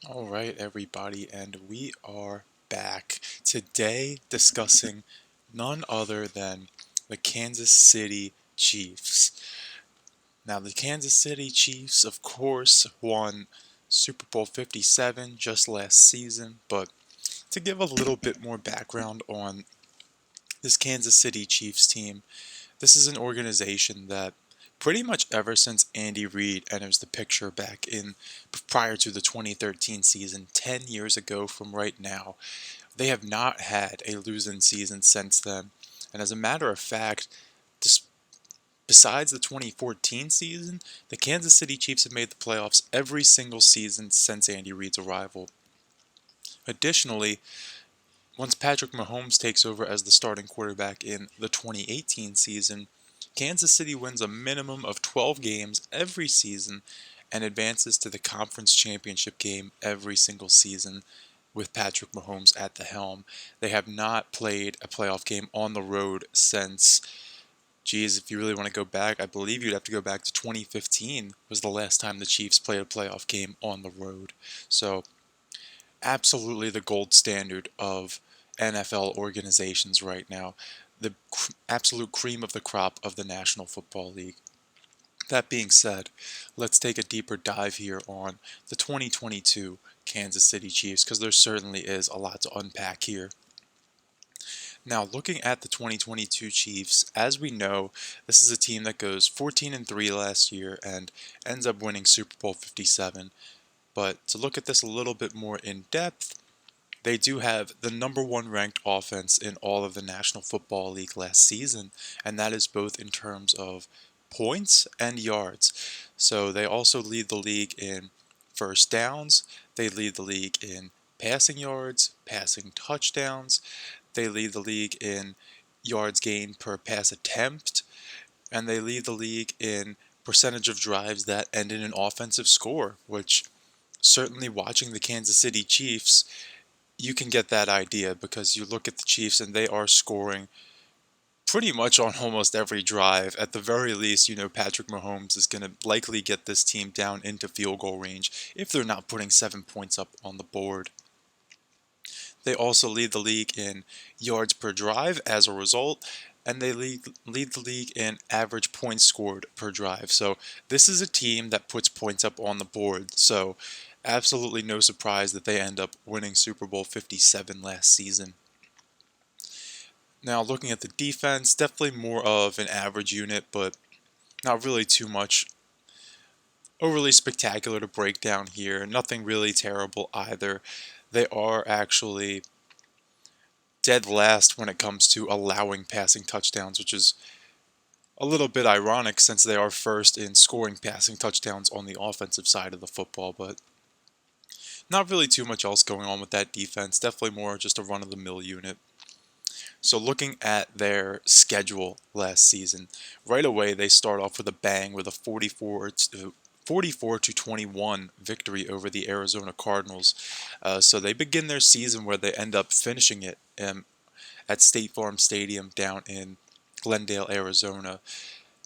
All right, everybody, and we are back today discussing none other than the Kansas City Chiefs. Now, the Kansas City Chiefs, of course, won Super Bowl 57 just last season, but to give a little bit more background on this Kansas City Chiefs team, this is an organization that pretty much ever since Andy Reid enters the picture back in prior to the 2013 season, 10 years ago from right now, they have not had a losing season since then. And as a matter of fact, besides the 2014 season, the Kansas City Chiefs have made the playoffs every single season since Andy Reid's arrival. Additionally, once Patrick Mahomes takes over as the starting quarterback in the 2018 season, Kansas City wins a minimum of 12 games every season and advances to the conference championship game every single season with Patrick Mahomes at the helm. They have not played a playoff game on the road since, geez, if you really want to go back, I believe you'd have to go back to 2015 was the last time the Chiefs played a playoff game on the road. So absolutely the gold standard of NFL organizations right now. The absolute cream of the crop of the National Football League. That being said, let's take a deeper dive here on the 2022 Kansas City Chiefs because there certainly is a lot to unpack here. Now, looking at the 2022 Chiefs, as we know, this is a team that goes 14 and 3 last year and ends up winning Super Bowl 57. But to look at this a little bit more in depth, they do have the number one ranked offense in all of the National Football League last season, and that is both in terms of points and yards. So they also lead the league in first downs, they lead the league in passing yards, passing touchdowns, they lead the league in yards gained per pass attempt, and they lead the league in percentage of drives that end in an offensive score, which certainly watching the Kansas City Chiefs you can get that idea because you look at the Chiefs and they are scoring pretty much on almost every drive. At the very least, Patrick Mahomes is going to likely get this team down into field goal range if they're not putting 7 points up on the board. They also lead the league in yards per drive as a result, and they lead the league in average points scored per drive. So this is a team that puts points up on the board. So absolutely no surprise that they end up winning Super Bowl 57 last season. Now, looking at the defense, definitely more of an average unit, but not really too much overly spectacular to break down here. Nothing really terrible either. They are actually dead last when it comes to allowing passing touchdowns, which is a little bit ironic since they are first in scoring passing touchdowns on the offensive side of the football, but not really too much else going on with that defense. Definitely more just a run of the mill unit. So looking at their schedule last season, right away they start off with a bang with a 44 to 21 victory over the Arizona Cardinals. So they begin their season where they end up finishing it at State Farm Stadium down in Glendale, Arizona.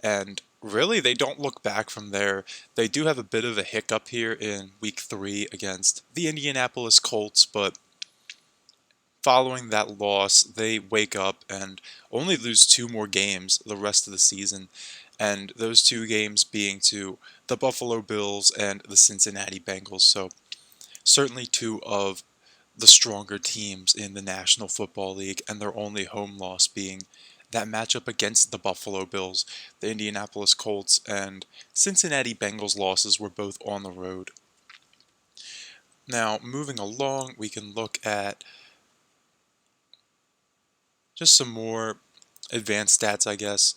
And really, they don't look back from there. They do have a bit of a hiccup here in week 3 against the Indianapolis Colts, but following that loss, they wake up and only lose 2 more games the rest of the season. And those 2 games being to the Buffalo Bills and the Cincinnati Bengals. So, certainly 2 of the stronger teams in the National Football League, and their only home loss being that matchup against the Buffalo Bills. The Indianapolis Colts and Cincinnati Bengals losses were both on the road. Now, moving along, we can look at just some more advanced stats, I guess.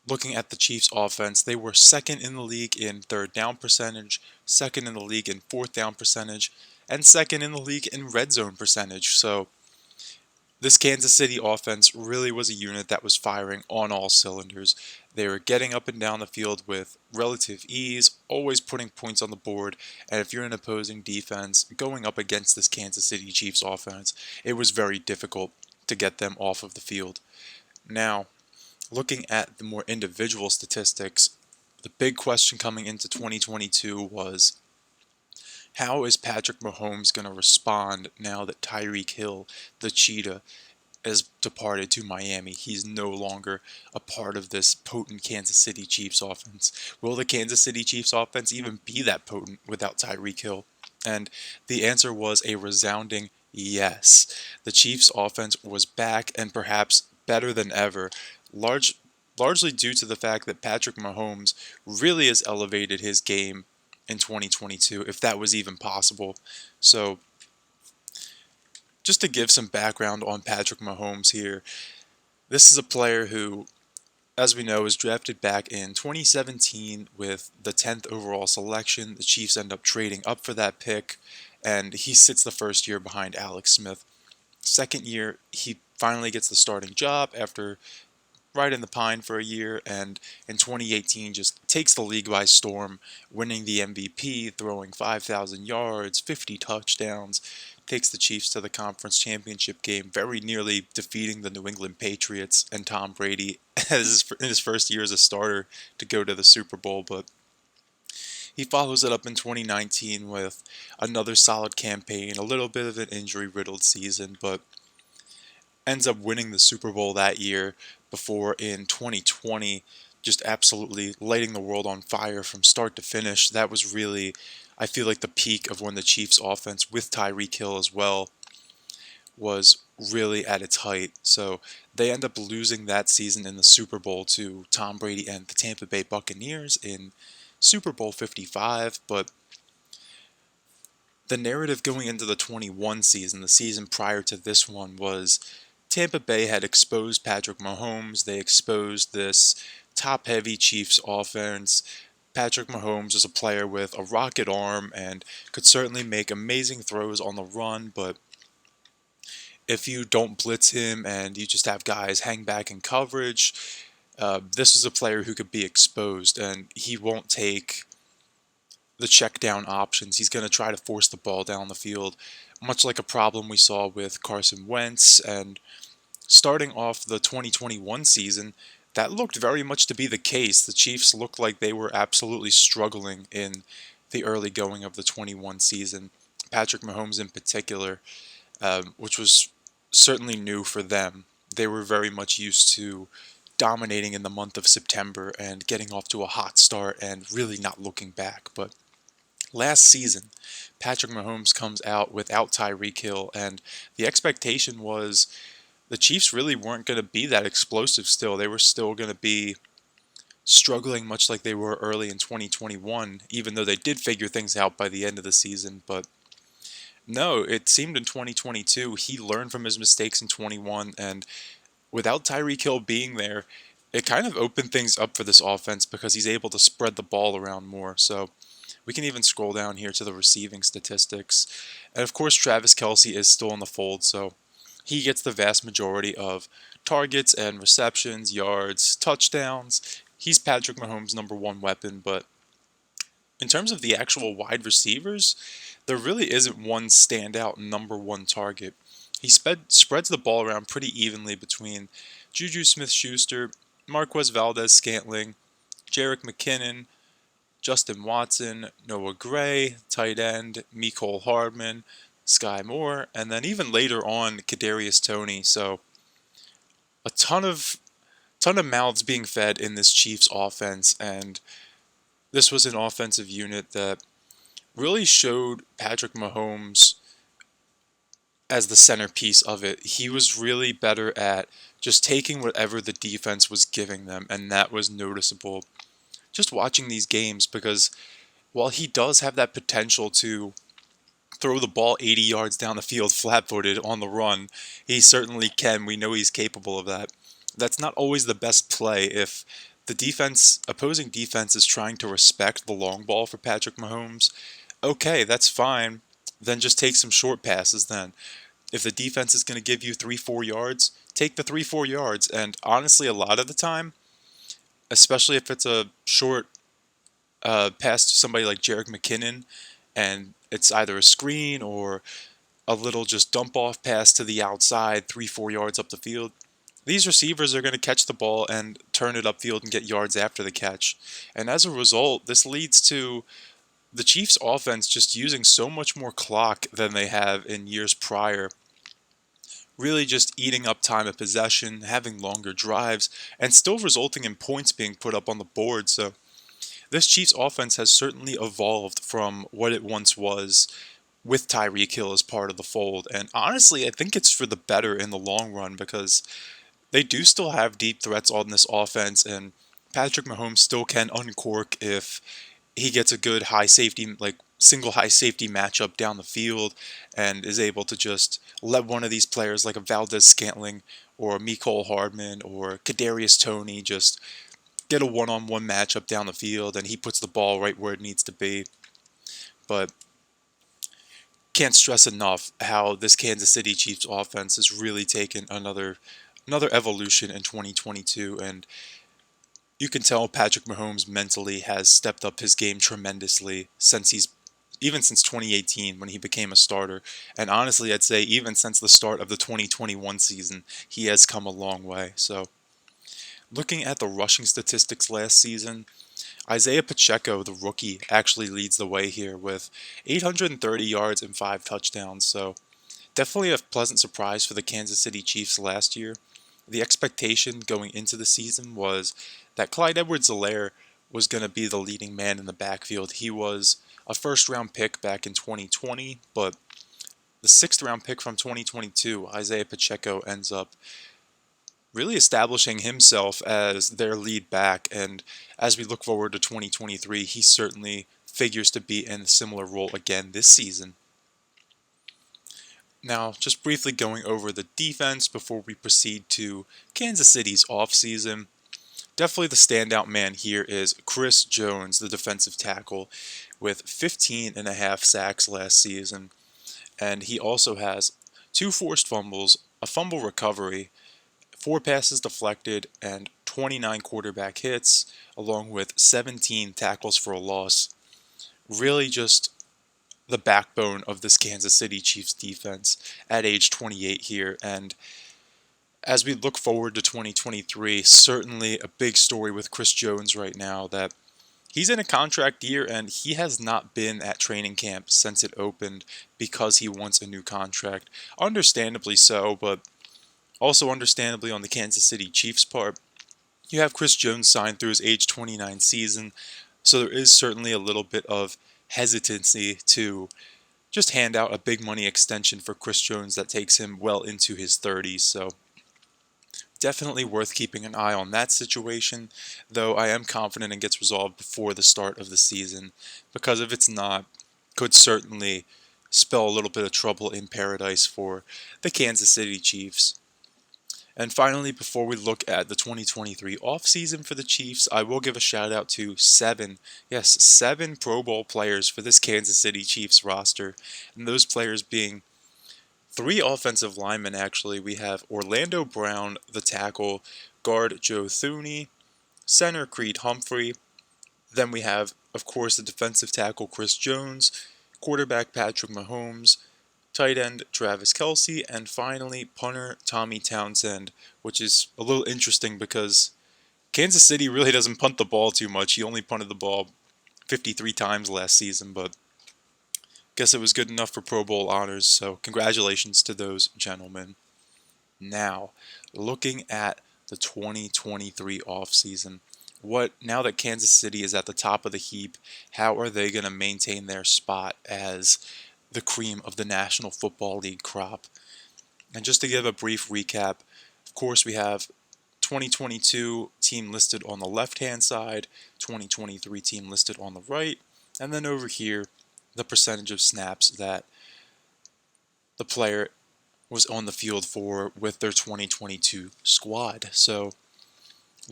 Looking at the Chiefs' offense, they were second in the league in third down percentage, second in the league in fourth down percentage, and second in the league in red zone percentage. So, this Kansas City offense really was a unit that was firing on all cylinders. They were getting up and down the field with relative ease, always putting points on the board, and if you're an opposing defense going up against this Kansas City Chiefs offense, it was very difficult to get them off of the field. Now, looking at the more individual statistics, the big question coming into 2022 was How is Patrick Mahomes going to respond now that Tyreek Hill, the cheetah, has departed to Miami? He's no longer a part of this potent Kansas City Chiefs offense. Will the Kansas City Chiefs offense even be that potent without Tyreek Hill? And the answer was a resounding yes. The Chiefs offense was back and perhaps better than ever, large, largely due to the fact that Patrick Mahomes really has elevated his game in 2022, if that was even possible. So, just to give some background on Patrick Mahomes here, this is a player who, as we know, was drafted back in 2017 with the 10th overall selection. The Chiefs end up trading up for that pick, and he sits the first year behind Alex Smith. Second year, he finally gets the starting job after riding the pine for a year, and in 2018 just takes the league by storm, winning the MVP, throwing 5,000 yards, 50 touchdowns, takes the Chiefs to the conference championship game, very nearly defeating the New England Patriots and Tom Brady in his first year as a starter to go to the Super Bowl. But he follows it up in 2019 with another solid campaign, a little bit of an injury-riddled season, but ends up winning the Super Bowl that year before in 2020 just absolutely lighting the world on fire from start to finish. That was really, I feel like, the peak of when the Chiefs offense with Tyreek Hill as well was really at its height. So they end up losing that season in the Super Bowl to Tom Brady and the Tampa Bay Buccaneers in Super Bowl 55, but the narrative going into the 21 season, the season prior to this one, was Tampa Bay had exposed Patrick Mahomes. They exposed this top heavy Chiefs offense. Patrick Mahomes is a player with a rocket arm and could certainly make amazing throws on the run, but if you don't blitz him and you just have guys hang back in coverage, this is a player who could be exposed, and he won't take the check down options. He's going to try to force the ball down the field, much like a problem we saw with Carson Wentz. And starting off the 2021 season, that looked very much to be the case. The Chiefs looked like they were absolutely struggling in the early going of the 21 season. Patrick Mahomes in particular, which was certainly new for them. They were very much used to dominating in the month of September and getting off to a hot start and really not looking back. But last season, Patrick Mahomes comes out without Tyreek Hill, and the expectation was the Chiefs really weren't going to be that explosive still. They were still going to be struggling much like they were early in 2021, even though they did figure things out by the end of the season. But no, it seemed in 2022 he learned from his mistakes in 21, and without Tyreek Hill being there, it kind of opened things up for this offense because he's able to spread the ball around more. So we can even scroll down here to the receiving statistics. And of course, Travis Kelce is still in the fold, so he gets the vast majority of targets and receptions, yards, touchdowns. He's Patrick Mahomes' number one weapon, but in terms of the actual wide receivers, there really isn't one standout number one target. He spreads the ball around pretty evenly between Juju Smith-Schuster, Marquez Valdez-Scantling, Jerick McKinnon, Justin Watson, Noah Gray, tight end, Mecole Hardman, Sky Moore, and then even later on, Kadarius Toney. So a ton of mouths being fed in this Chiefs offense, and this was an offensive unit that really showed Patrick Mahomes as the centerpiece of it. He was really better at just taking whatever the defense was giving them, and that was noticeable just watching these games because while he does have that potential to throw the ball 80 yards down the field flat-footed on the run, he certainly can. We know he's capable of that. That's not always the best play if the opposing defense is trying to respect the long ball for Patrick Mahomes. Okay, that's fine. Then just take some short passes then. If the defense is going to give you 3-4 yards, take the 3-4 yards. And honestly, a lot of the time, especially if it's a short pass to somebody like Jerick McKinnon, and it's either a screen or a little just dump off pass to the outside, 3-4 yards up the field. These receivers are going to catch the ball and turn it upfield and get yards after the catch. And as a result, this leads to the Chiefs offense just using so much more clock than they have in years prior, really just eating up time of possession, having longer drives, and still resulting in points being put up on the board. So this Chiefs offense has certainly evolved from what it once was with Tyreek Hill as part of the fold. And honestly, I think it's for the better in the long run because they do still have deep threats on this offense, and Patrick Mahomes still can uncork if he gets a good high safety, like single high safety matchup down the field, and is able to just let one of these players like a Valdez Scantling or Mecole Hardman or Kadarius Toney just get a one-on-one matchup down the field, and he puts the ball right where it needs to be. But can't stress enough how this Kansas City Chiefs offense has really taken another evolution in 2022, and you can tell Patrick Mahomes mentally has stepped up his game tremendously even since 2018 when he became a starter. And honestly, I'd say even since the start of the 2021 season, he has come a long way. So, looking at the rushing statistics last season, Isaiah Pacheco, the rookie, actually leads the way here with 830 yards and 5 touchdowns. So, definitely a pleasant surprise for the Kansas City Chiefs last year. The expectation going into the season was that Clyde Edwards-Helaire was going to be the leading man in the backfield. He was a first-round pick back in 2020, but the sixth-round pick from 2022, Isaiah Pacheco, ends up really establishing himself as their lead back. And as we look forward to 2023, he certainly figures to be in a similar role again this season. Now, just briefly going over the defense before we proceed to Kansas City's offseason. Definitely the standout man here is Chris Jones, the defensive tackle, with 15 and a half sacks last season. And he also has 2 forced fumbles, a fumble recovery, 4 passes deflected, and 29 quarterback hits, along with 17 tackles for a loss. Really just the backbone of this Kansas City Chiefs defense at age 28 here. And as we look forward to 2023, certainly a big story with Chris Jones right now that he's in a contract year and he has not been at training camp since it opened because he wants a new contract. Understandably so, but also understandably on the Kansas City Chiefs part. You have Chris Jones signed through his age 29 season, so there is certainly a little bit of hesitancy to just hand out a big money extension for Chris Jones that takes him well into his 30s. So definitely worth keeping an eye on that situation, though I am confident it gets resolved before the start of the season, because if it's not, could certainly spell a little bit of trouble in paradise for the Kansas City Chiefs. And finally, before we look at the 2023 offseason for the Chiefs, I will give a shout out to seven Pro Bowl players for this Kansas City Chiefs roster, and those players being 3 offensive linemen, actually. We have Orlando Brown, the tackle, guard Joe Thuney, center Creed Humphrey. Then we have, of course, the defensive tackle Chris Jones, quarterback Patrick Mahomes, tight end Travis Kelce, and finally punter Tommy Townsend, which is a little interesting because Kansas City really doesn't punt the ball too much. He only punted the ball 53 times last season, but guess it was good enough for Pro Bowl honors, so congratulations to those gentlemen. Now, looking at the 2023 offseason, now that Kansas City is at the top of the heap, how are they going to maintain their spot as the cream of the National Football League crop? And just to give a brief recap, of course, we have 2022 team listed on the left-hand side, 2023 team listed on the right, and then over here, the percentage of snaps that the player was on the field for with their 2022 squad. So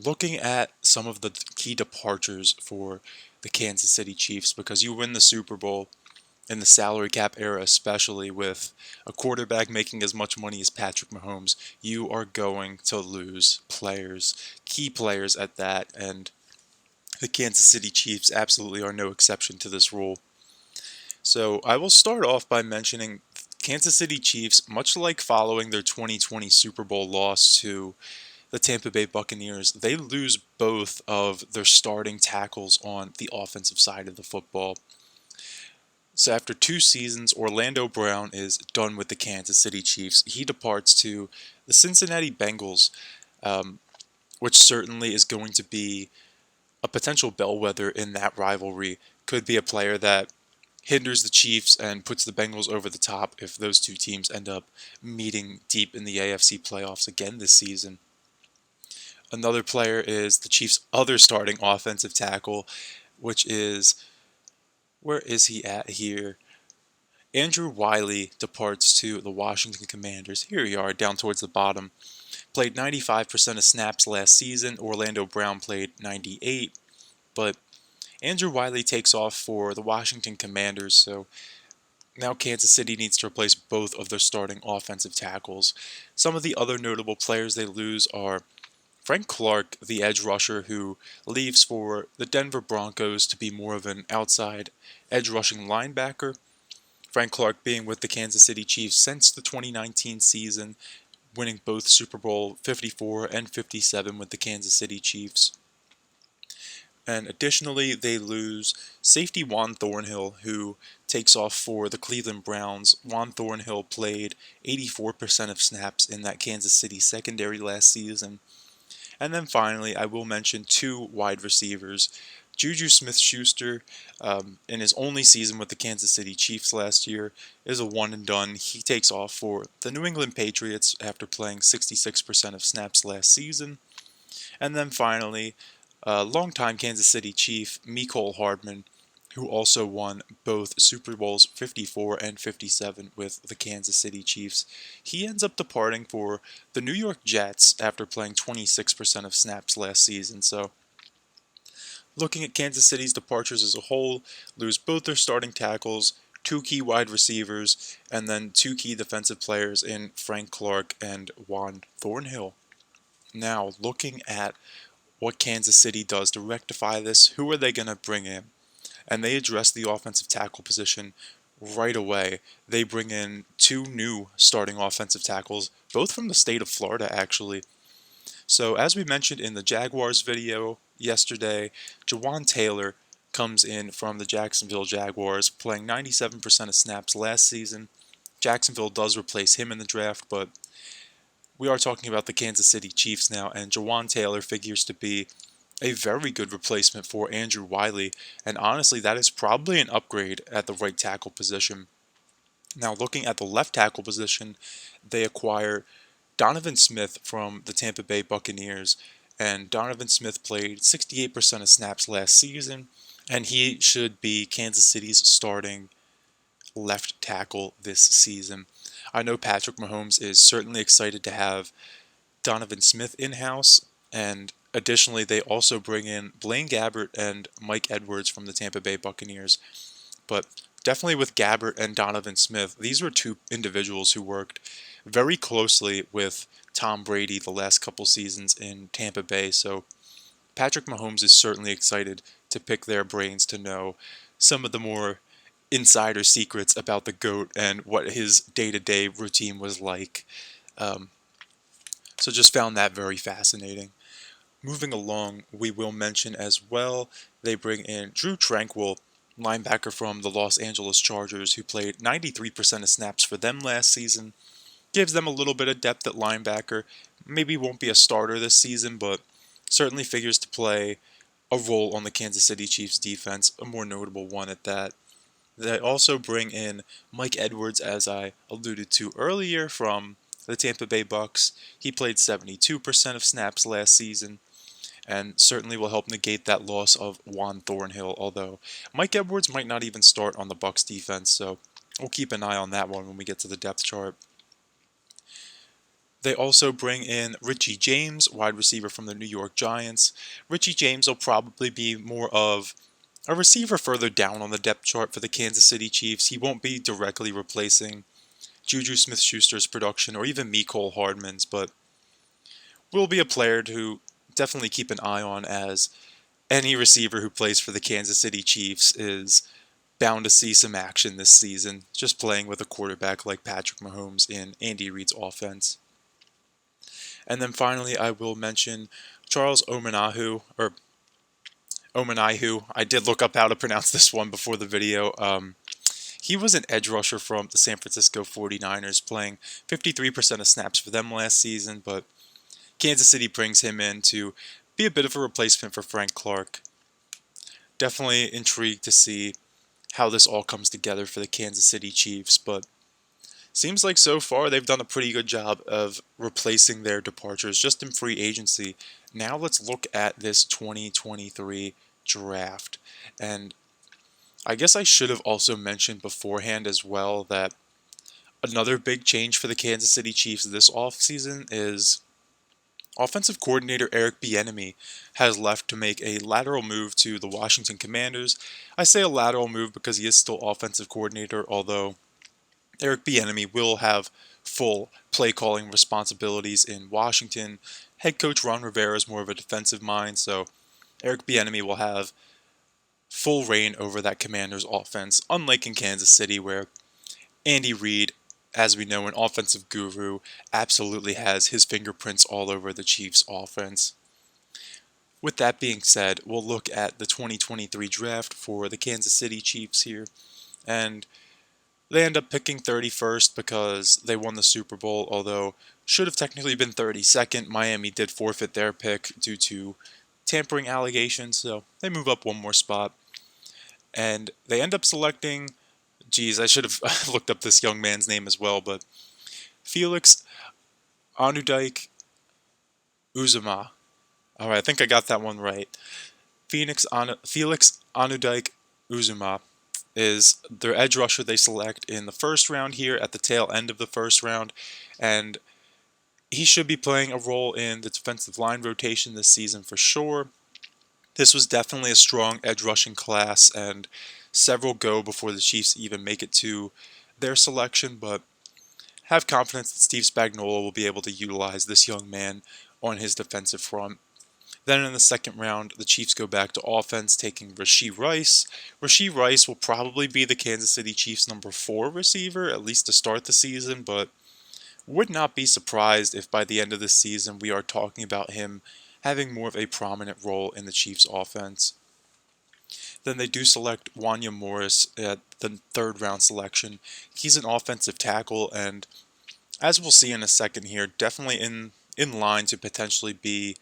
looking at some of the key departures for the Kansas City Chiefs, because you win the Super Bowl in the salary cap era, especially with a quarterback making as much money as Patrick Mahomes, you are going to lose players, key players at that, and the Kansas City Chiefs absolutely are no exception to this rule. So I will start off by mentioning Kansas City Chiefs, much like following their 2020 Super Bowl loss to the Tampa Bay Buccaneers, they lose both of their starting tackles on the offensive side of the football. So after 2 seasons, Orlando Brown is done with the Kansas City Chiefs. He departs to the Cincinnati Bengals, um, which certainly is going to be a potential bellwether in that rivalry. Could be a player that hinders the Chiefs and puts the Bengals over the top if those two teams end up meeting deep in the AFC playoffs again this season. Another player is the Chiefs' other starting offensive tackle, which is, where is he at here? Andrew Wiley departs to the Washington Commanders. Here you are, down towards the bottom. Played 95% of snaps last season. Orlando Brown played 98, but Andrew Wiley takes off for the Washington Commanders, so now Kansas City needs to replace both of their starting offensive tackles. Some of the other notable players they lose are Frank Clark, the edge rusher, who leaves for the Denver Broncos to be more of an outside edge rushing linebacker. Frank Clark being with the Kansas City Chiefs since the 2019 season, winning both Super Bowl 54 and 57 with the Kansas City Chiefs. And additionally, they lose safety Juan Thornhill, who takes off for the Cleveland Browns. Juan Thornhill played 84% of snaps in that Kansas City secondary last season. And then finally, I will mention two wide receivers. Juju Smith-Schuster, in his only season with the Kansas City Chiefs last year, is a one and done. He takes off for the New England Patriots after playing 66% of snaps last season. And then finally, longtime Kansas City Chief Mecole Hardman, who also won both Super Bowls 54 and 57 with the Kansas City Chiefs. He ends up departing for the New York Jets after playing 26% of snaps last season. So, looking at Kansas City's departures as a whole, lose both their starting tackles, two key wide receivers, and then two key defensive players in Frank Clark and Juan Thornhill. Now, looking at what Kansas City does to rectify this, who are they going to bring in? And they address the offensive tackle position right away. They bring in two new starting offensive tackles, both from the state of Florida, actually. So, as we mentioned in the Jaguars video yesterday, Jawan Taylor comes in from the Jacksonville Jaguars, playing 97% of snaps last season. Jacksonville does replace him in the draft, but we are talking about the Kansas City Chiefs now, and Jawan Taylor figures to be a very good replacement for Andrew Wiley, and honestly, that is probably an upgrade at the right tackle position. Now, looking at the left tackle position, they acquire Donovan Smith from the Tampa Bay Buccaneers, and Donovan Smith played 68% of snaps last season, and he should be Kansas City's starting left tackle this season. I know Patrick Mahomes is certainly excited to have Donovan Smith in-house, and additionally, they also bring in Blaine Gabbert and Mike Edwards from the Tampa Bay Buccaneers. But definitely with Gabbert and Donovan Smith, these were two individuals who worked very closely with Tom Brady the last couple seasons in Tampa Bay. So Patrick Mahomes is certainly excited to pick their brains to know some of the more insider secrets about the GOAT and what his day-to-day routine was like. Um, so just found that very fascinating. Moving along, we will mention as well, they bring in Drew Tranquill, linebacker from the Los Angeles Chargers, who played 93% of snaps for them last season. Gives them a little bit of depth at linebacker. Maybe won't be a starter this season, but certainly figures to play a role on the Kansas City Chiefs defense, a more notable one at that. They also bring in Mike Edwards, as I alluded to earlier, from the Tampa Bay Bucks. He played 72% of snaps last season, and certainly will help negate that loss of Juan Thornhill, although Mike Edwards might not even start on the Bucks defense, so we'll keep an eye on that one when we get to the depth chart. They also bring in Richie James, wide receiver from the New York Giants. Richie James will probably be more of a receiver further down on the depth chart for the Kansas City Chiefs. He won't be directly replacing Juju Smith-Schuster's production or even Mecole Hardman's, but will be a player to definitely keep an eye on, as any receiver who plays for the Kansas City Chiefs is bound to see some action this season, just playing with a quarterback like Patrick Mahomes in Andy Reid's offense. And then finally, I will mention Charles Omenihu. I did look up how to pronounce this one before the video. He was an edge rusher from the San Francisco 49ers, playing 53% of snaps for them last season, but Kansas City brings him in to be a bit of a replacement for Frank Clark. Definitely intrigued to see how this all comes together for the Kansas City Chiefs, but seems like so far they've done a pretty good job of replacing their departures just in free agency. Now let's look at this 2023 draft. And I guess I should have also mentioned beforehand as well that another big change for the Kansas City Chiefs this offseason is offensive coordinator Eric Bieniemy has left to make a lateral move to the Washington Commanders. I say a lateral move because he is still offensive coordinator, although Eric Bieniemy will have full play calling responsibilities in Washington. Head coach Ron Rivera is more of a defensive mind, so Eric Bieniemy will have full reign over that Commanders offense, unlike in Kansas City where Andy Reid, as we know, an offensive guru, absolutely has his fingerprints all over the Chiefs' offense. With that being said, we'll look at the 2023 draft for the Kansas City Chiefs here, and they end up picking 31st because they won the Super Bowl, although should have technically been 32nd. Miami did forfeit their pick due to tampering allegations, so they move up one more spot. And they end up selecting, geez, I should have looked up this young man's name as well, but Felix Anudike Uzama. All right, I think I got that one right. Felix Anudike Uzama is their edge rusher they select in the first round here at the tail end of the first round, and he should be playing a role in the defensive line rotation this season for sure. This was definitely a strong edge rushing class, and several go before the Chiefs even make it to their selection, but have confidence that Steve Spagnuolo will be able to utilize this young man on his defensive front. Then in the second round, the Chiefs go back to offense, taking Rashee Rice. Rashee Rice will probably be the Kansas City Chiefs' number 4 receiver, at least to start the season, but would not be surprised if by the end of the season we are talking about him having more of a prominent role in the Chiefs' offense. Then they do select Wanya Morris at the third round selection. He's an offensive tackle, and as we'll see in a second here, definitely in line to potentially be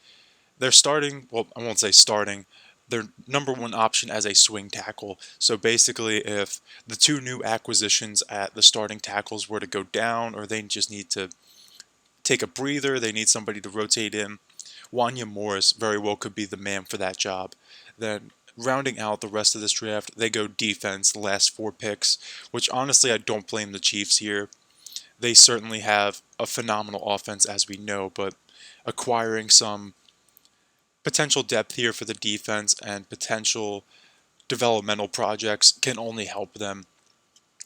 their starting, well, I won't say starting, their number one option as a swing tackle. So basically, if the two new acquisitions at the starting tackles were to go down, or they just need to take a breather, they need somebody to rotate in, Wanya Morris very well could be the man for that job. Then rounding out the rest of this draft, they go defense, the last 4 picks, which honestly I don't blame the Chiefs here. They certainly have a phenomenal offense as we know, but acquiring some potential depth here for the defense and potential developmental projects can only help them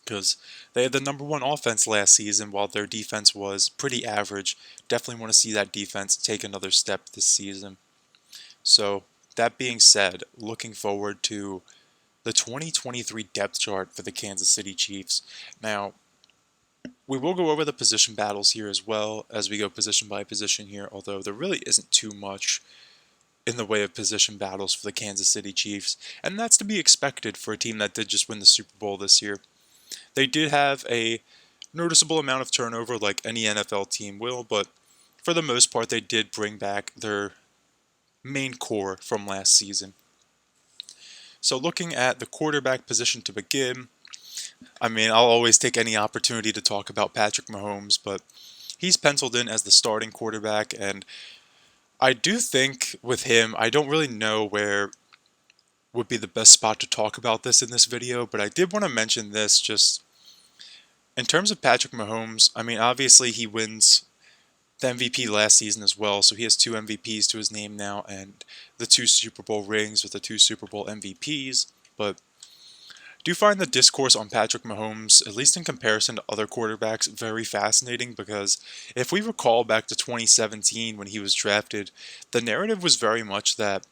because they had the number 1 offense last season while their defense was pretty average. Definitely want to see that defense take another step this season. So that being said, looking forward to the 2023 depth chart for the Kansas City Chiefs. Now, we will go over the position battles here as well as we go position by position here, although there really isn't too much in the way of position battles for the Kansas City Chiefs, and that's to be expected for a team that did just win the Super Bowl this year. They did have a noticeable amount of turnover like any NFL team will, but for the most part they did bring back their main core from last season. So looking at the quarterback position to begin, I mean, I'll always take any opportunity to talk about Patrick Mahomes, but he's penciled in as the starting quarterback, and I do think with him, I don't really know where would be the best spot to talk about this in this video, but I did want to mention this just in terms of Patrick Mahomes. I mean, obviously he wins the MVP last season as well, so he has 2 MVPs to his name now and the 2 Super Bowl rings with the 2 Super Bowl MVPs, but do find the discourse on Patrick Mahomes, at least in comparison to other quarterbacks, very fascinating because if we recall back to 2017 when he was drafted, the narrative was very much that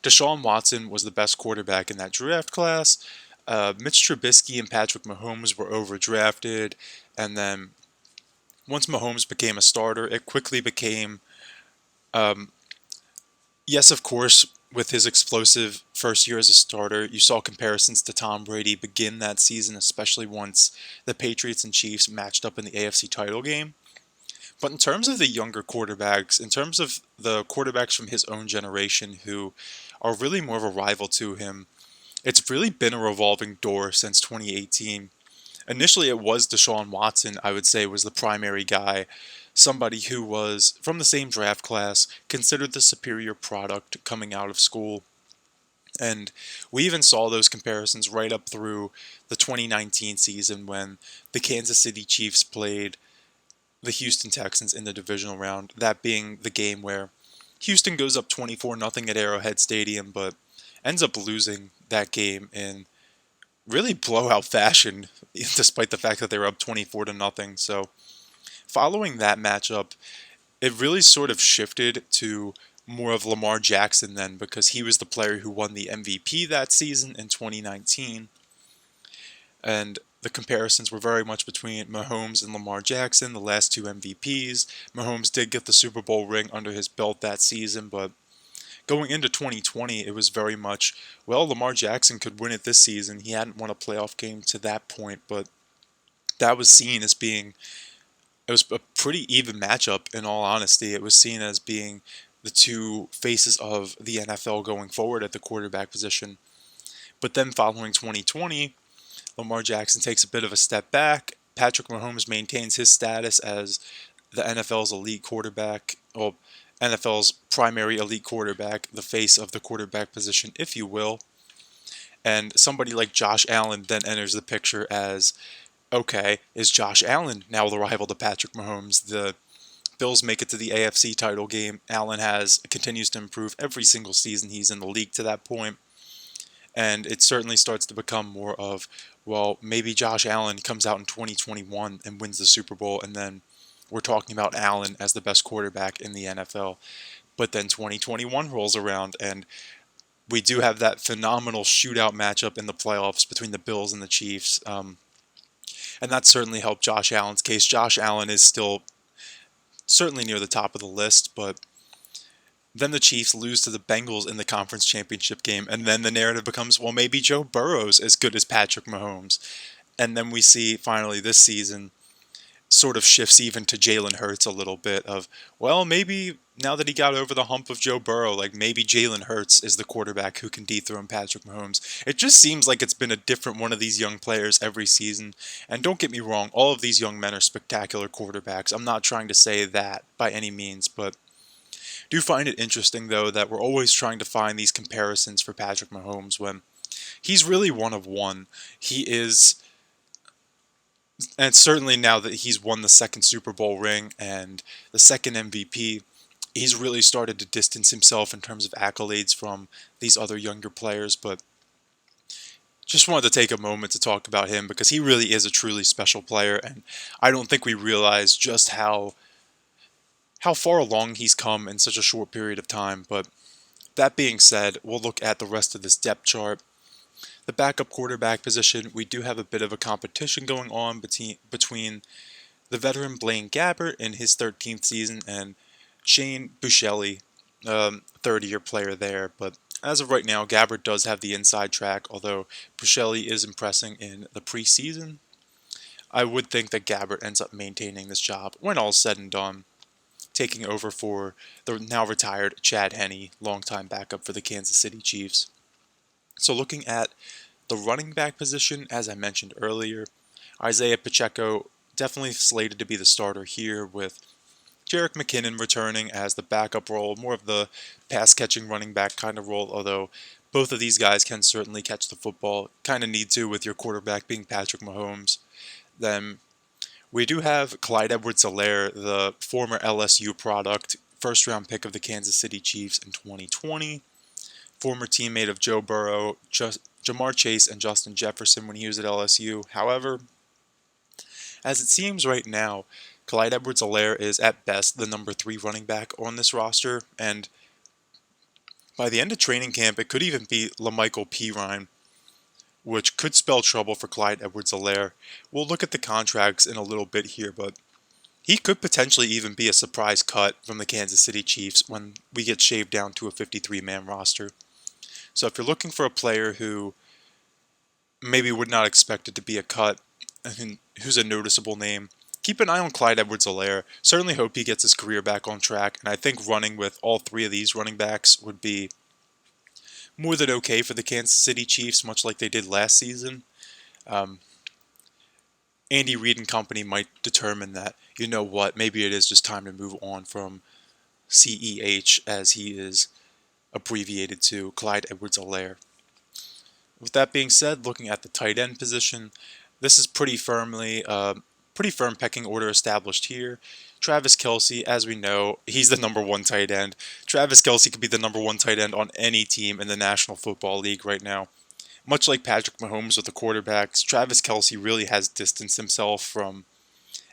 Deshaun Watson was the best quarterback in that draft class. Mitch Trubisky and Patrick Mahomes were overdrafted, and then once Mahomes became a starter, it quickly became, yes, of course, with his explosive first year as a starter. You saw comparisons to Tom Brady begin that season, especially once the Patriots and Chiefs matched up in the AFC title game. But in terms of the younger quarterbacks, in terms of the quarterbacks from his own generation who are really more of a rival to him, it's really been a revolving door since 2018. Initially, it was Deshaun Watson, I would say, was the primary guy, somebody who was from the same draft class, considered the superior product coming out of school. And we even saw those comparisons right up through the 2019 season when the Kansas City Chiefs played the Houston Texans in the divisional round, that being the game where Houston goes up 24-0 at Arrowhead Stadium, but ends up losing that game in really blowout fashion, despite the fact that they were up 24 to nothing. So following that matchup, it really sort of shifted to more of Lamar Jackson then, because he was the player who won the MVP that season in 2019. And the comparisons were very much between Mahomes and Lamar Jackson, the last two MVPs. Mahomes did get the Super Bowl ring under his belt that season, but going into 2020, it was very much, well, Lamar Jackson could win it this season. He hadn't won a playoff game to that point, but that was seen as being, it was a pretty even matchup in all honesty. It was seen as being the two faces of the NFL going forward at the quarterback position. But then following 2020, Lamar Jackson takes a bit of a step back. Patrick Mahomes maintains his status as the NFL's elite quarterback, or NFL's primary elite quarterback, the face of the quarterback position, if you will. And somebody like Josh Allen then enters the picture as, okay, is Josh Allen now the rival to Patrick Mahomes? The Bills make it to the AFC title game. Allen continues to improve every single season he's in the league to that point. And it certainly starts to become more of, well, maybe Josh Allen comes out in 2021 and wins the Super Bowl, and then we're talking about Allen as the best quarterback in the NFL. But then 2021 rolls around, and we do have that phenomenal shootout matchup in the playoffs between the Bills and the Chiefs. And that certainly helped Josh Allen's case. Josh Allen is still certainly near the top of the list, but then the Chiefs lose to the Bengals in the conference championship game, and then the narrative becomes, well, maybe Joe Burrow's as good as Patrick Mahomes. And then we see finally this season sort of shifts even to Jalen Hurts a little bit of, well, maybe now that he got over the hump of Joe Burrow, like maybe Jalen Hurts is the quarterback who can dethrone Patrick Mahomes. It just seems like it's been a different one of these young players every season. And don't get me wrong, all of these young men are spectacular quarterbacks. I'm not trying to say that by any means, but do find it interesting, though, that we're always trying to find these comparisons for Patrick Mahomes when he's really one of one. He is, and certainly now that he's won the second Super Bowl ring and the second MVP, he's really started to distance himself in terms of accolades from these other younger players. But just wanted to take a moment to talk about him because he really is a truly special player, and I don't think we realize just how far along he's come in such a short period of time. But that being said, we'll look at the rest of this depth chart. The backup quarterback position, we do have a bit of a competition going on between the veteran Blaine Gabbert in his 13th season and Shane Buechele, third-year player there. But as of right now, Gabbert does have the inside track, although Buechele is impressing in the preseason. I would think that Gabbert ends up maintaining this job when all's said and done, taking over for the now retired Chad Henne, longtime backup for the Kansas City Chiefs. So looking at the running back position, as I mentioned earlier, Isaiah Pacheco definitely slated to be the starter here, with Jerick McKinnon returning as the backup role, more of the pass-catching running back kind of role, although both of these guys can certainly catch the football, kind of need to with your quarterback being Patrick Mahomes. Then we do have Clyde Edwards-Helaire, the former LSU product, first-round pick of the Kansas City Chiefs in 2020, former teammate of Joe Burrow, Jamar Chase, and Justin Jefferson when he was at LSU. However, as it seems right now, Clyde Edwards-Helaire is at best the number 3 running back on this roster, and by the end of training camp, it could even be Lamichael Pirine, which could spell trouble for Clyde Edwards-Helaire. We'll look at the contracts in a little bit here, but he could potentially even be a surprise cut from the Kansas City Chiefs when we get shaved down to a 53-man roster. So if you're looking for a player who maybe would not expect it to be a cut, and who's a noticeable name, keep an eye on Clyde Edwards-Helaire. Certainly hope he gets his career back on track, and I think running with all three of these running backs would be more than okay for the Kansas City Chiefs, much like they did last season. Um, Andy Reid and company might determine that, you know what, maybe it is just time to move on from CEH, as he is abbreviated to, Clyde Edwards-Helaire. With that being said, looking at the tight end position, this is pretty firm pecking order established here. Travis Kelce, as we know, he's the number one tight end. Travis Kelce could be the number one tight end on any team in the National Football League right now. Much like Patrick Mahomes with the quarterbacks, Travis Kelce really has distanced himself from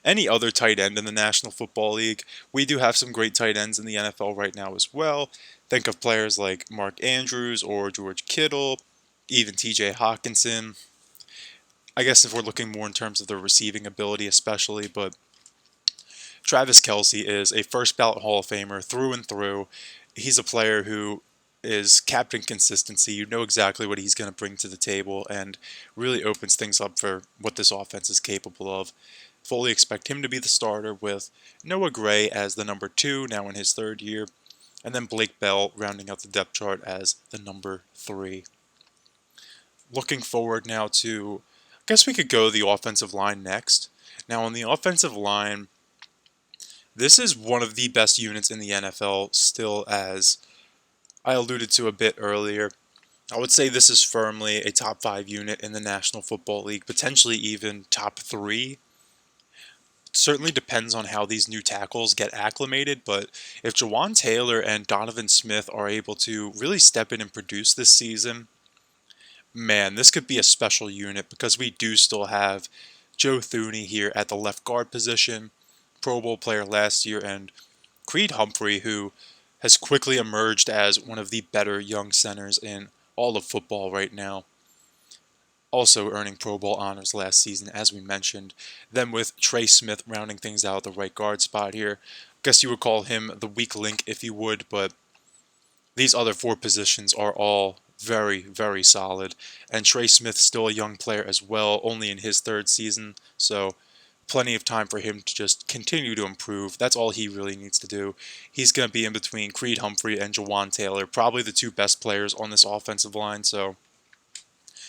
any other tight end in the National Football League. We do have some great tight ends in the NFL right now as well. Think of players like Mark Andrews or George Kittle, even TJ Hawkinson. I guess if we're looking more in terms of the receiving ability especially, but Travis Kelce is a first ballot Hall of Famer through and through. He's a player who is captain consistency. You know exactly what he's going to bring to the table and really opens things up for what this offense is capable of. Fully expect him to be the starter with Noah Gray as the number 2, now in his third year, and then Blake Bell rounding out the depth chart as the number 3. Looking forward now to, I guess we could go the offensive line next. Now on the offensive line, this is one of the best units in the NFL still, as I alluded to a bit earlier. I would say this is firmly a top 5 unit in the National Football League, potentially even top 3. It certainly depends on how these new tackles get acclimated, but if Jawan Taylor and Donovan Smith are able to really step in and produce this season, man, this could be a special unit because we do still have Joe Thuney here at the left guard position, Pro Bowl player last year, and Creed Humphrey, who has quickly emerged as one of the better young centers in all of football right now. Also earning Pro Bowl honors last season, as we mentioned. Then with Trey Smith rounding things out at the right guard spot here. Guess you would call him the weak link if you would, but these other 4 positions are all very, very solid. And Trey Smith's still a young player as well, only in his 3rd season, so plenty of time for him to just continue to improve. That's all he really needs to do. He's going to be in between Creed Humphrey and Jawan Taylor, probably the 2 best players on this offensive line, so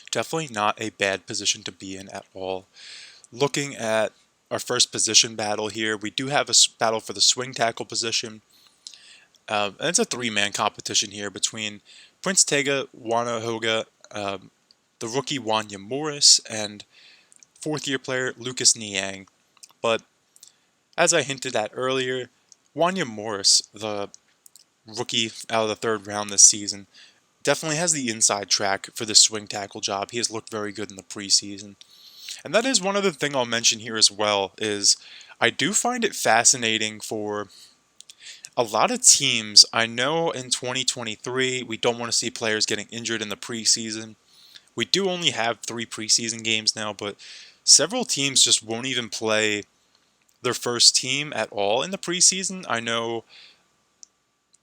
definitely not a bad position to be in at all. Looking at our first position battle here, we do have a battle for the swing tackle position. And it's a 3-man competition here between Prince Tega Wanahoga, the rookie Wanya Morris, and 4th-year player Lucas Niang. But as I hinted at earlier, Wanya Morris, the rookie out of the 3rd round this season, definitely has the inside track for the swing tackle job. He has looked very good in the preseason. And that is one other thing I'll mention here as well, is I do find it fascinating for a lot of teams. I know in 2023 we don't want to see players getting injured in the preseason. We do only have 3 preseason games now, but several teams just won't even play their first team at all in the preseason. I know,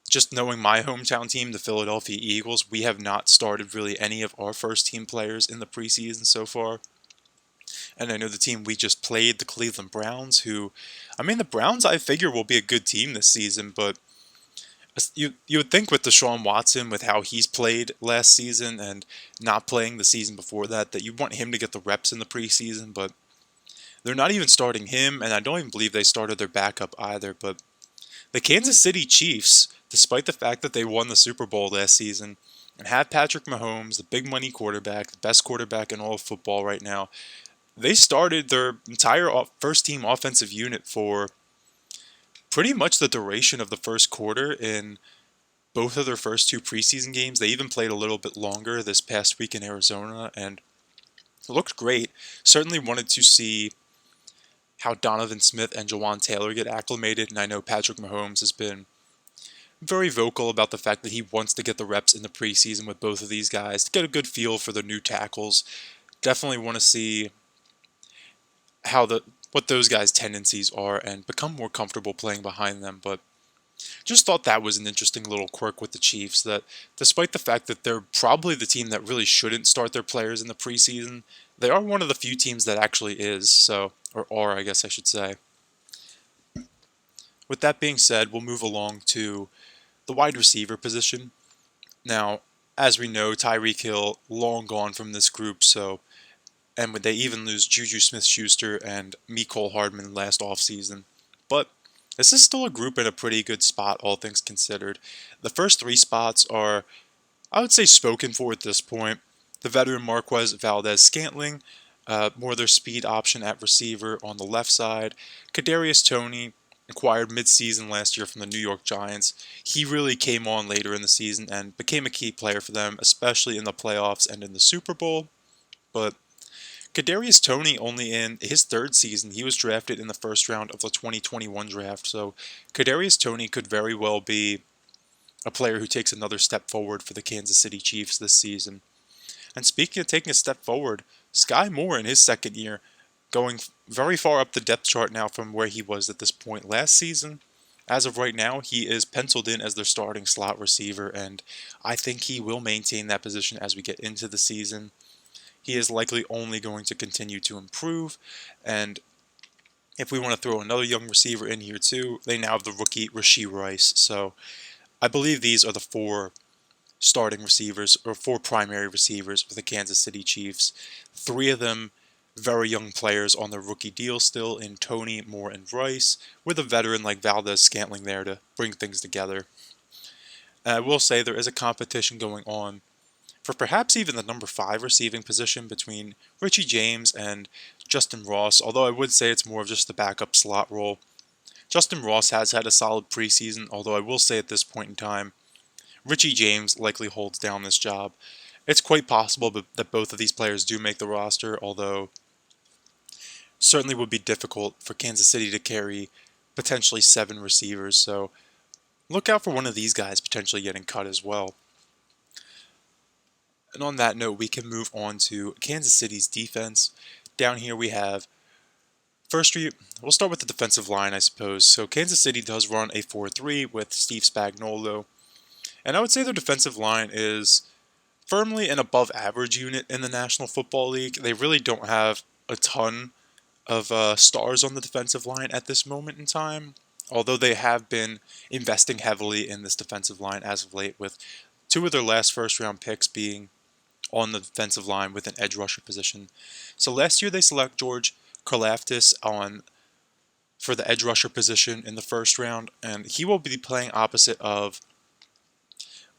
just knowing my hometown team, the Philadelphia Eagles, we have not started really any of our first team players in the preseason so far. And I know the team we just played, the Cleveland Browns, who, I mean, the Browns I figure will be a good team this season, but you would think with Deshaun Watson, with how he's played last season and not playing the season before that, that you want him to get the reps in the preseason, but they're not even starting him, and I don't even believe they started their backup either. But the Kansas City Chiefs, despite the fact that they won the Super Bowl last season and have Patrick Mahomes, the big money quarterback, the best quarterback in all of football right now, they started their entire first team offensive unit for pretty much the duration of the first quarter in both of their first 2 preseason games. They even played a little bit longer this past week in Arizona, and it looked great. Certainly wanted to see how Donovan Smith and Jawan Taylor get acclimated, and I know Patrick Mahomes has been very vocal about the fact that he wants to get the reps in the preseason with both of these guys to get a good feel for the new tackles. Definitely want to see how what those guys' tendencies are and become more comfortable playing behind them. But just thought that was an interesting little quirk with the Chiefs that despite the fact that they're probably the team that really shouldn't start their players in the preseason, they are one of the few teams that actually is, so, or are, I guess I should say. With that being said, we'll move along to the wide receiver position. Now, as we know, Tyreek Hill long gone from this group, so and would they even lose Juju Smith-Schuster and Mecole Hardman last offseason. But this is still a group in a pretty good spot, all things considered. The first three spots are, I would say, spoken for at this point. The veteran Marquez Valdez-Scantling, more their speed option at receiver on the left side. Kadarius Toney, acquired midseason last year from the New York Giants. He really came on later in the season and became a key player for them, especially in the playoffs and in the Super Bowl. But Kadarius Toney only in his third season, he was drafted in the first round of the 2021 draft. So Kadarius Toney could very well be a player who takes another step forward for the Kansas City Chiefs this season. And speaking of taking a step forward, Sky Moore in his second year, going very far up the depth chart now from where he was at this point last season. As of right now, he is penciled in as their starting slot receiver, and I think he will maintain that position as we get into the season. He is likely only going to continue to improve, and if we want to throw another young receiver in here too, they now have the rookie Rashee Rice. So I believe these are the four starting receivers, or four primary receivers for the Kansas City Chiefs. Three of them very young players on their rookie deal still in Toney, Moore, and Rice, with a veteran like Valdez-Scantling there to bring things together. And I will say there is a competition going on for perhaps even the number 5 receiving position between Richie James and Justin Ross, although I would say it's more of just the backup slot role. Justin Ross has had a solid preseason, although I will say at this point in time, Richie James likely holds down this job. It's quite possible that both of these players do make the roster, although certainly would be difficult for Kansas City to carry potentially 7 receivers, so look out for one of these guys potentially getting cut as well. And on that note, we can move on to Kansas City's defense. Down here we have, we'll start with the defensive line, I suppose. So Kansas City does run a 4-3 with Steve Spagnuolo. And I would say their defensive line is firmly an above average unit in the National Football League. They really don't have a ton of stars on the defensive line at this moment in time, although they have been investing heavily in this defensive line as of late, with 2 of their last first round picks being on the defensive line with an edge rusher position. So last year they select George Karlaftis for the edge rusher position in the first round, and he will be playing opposite of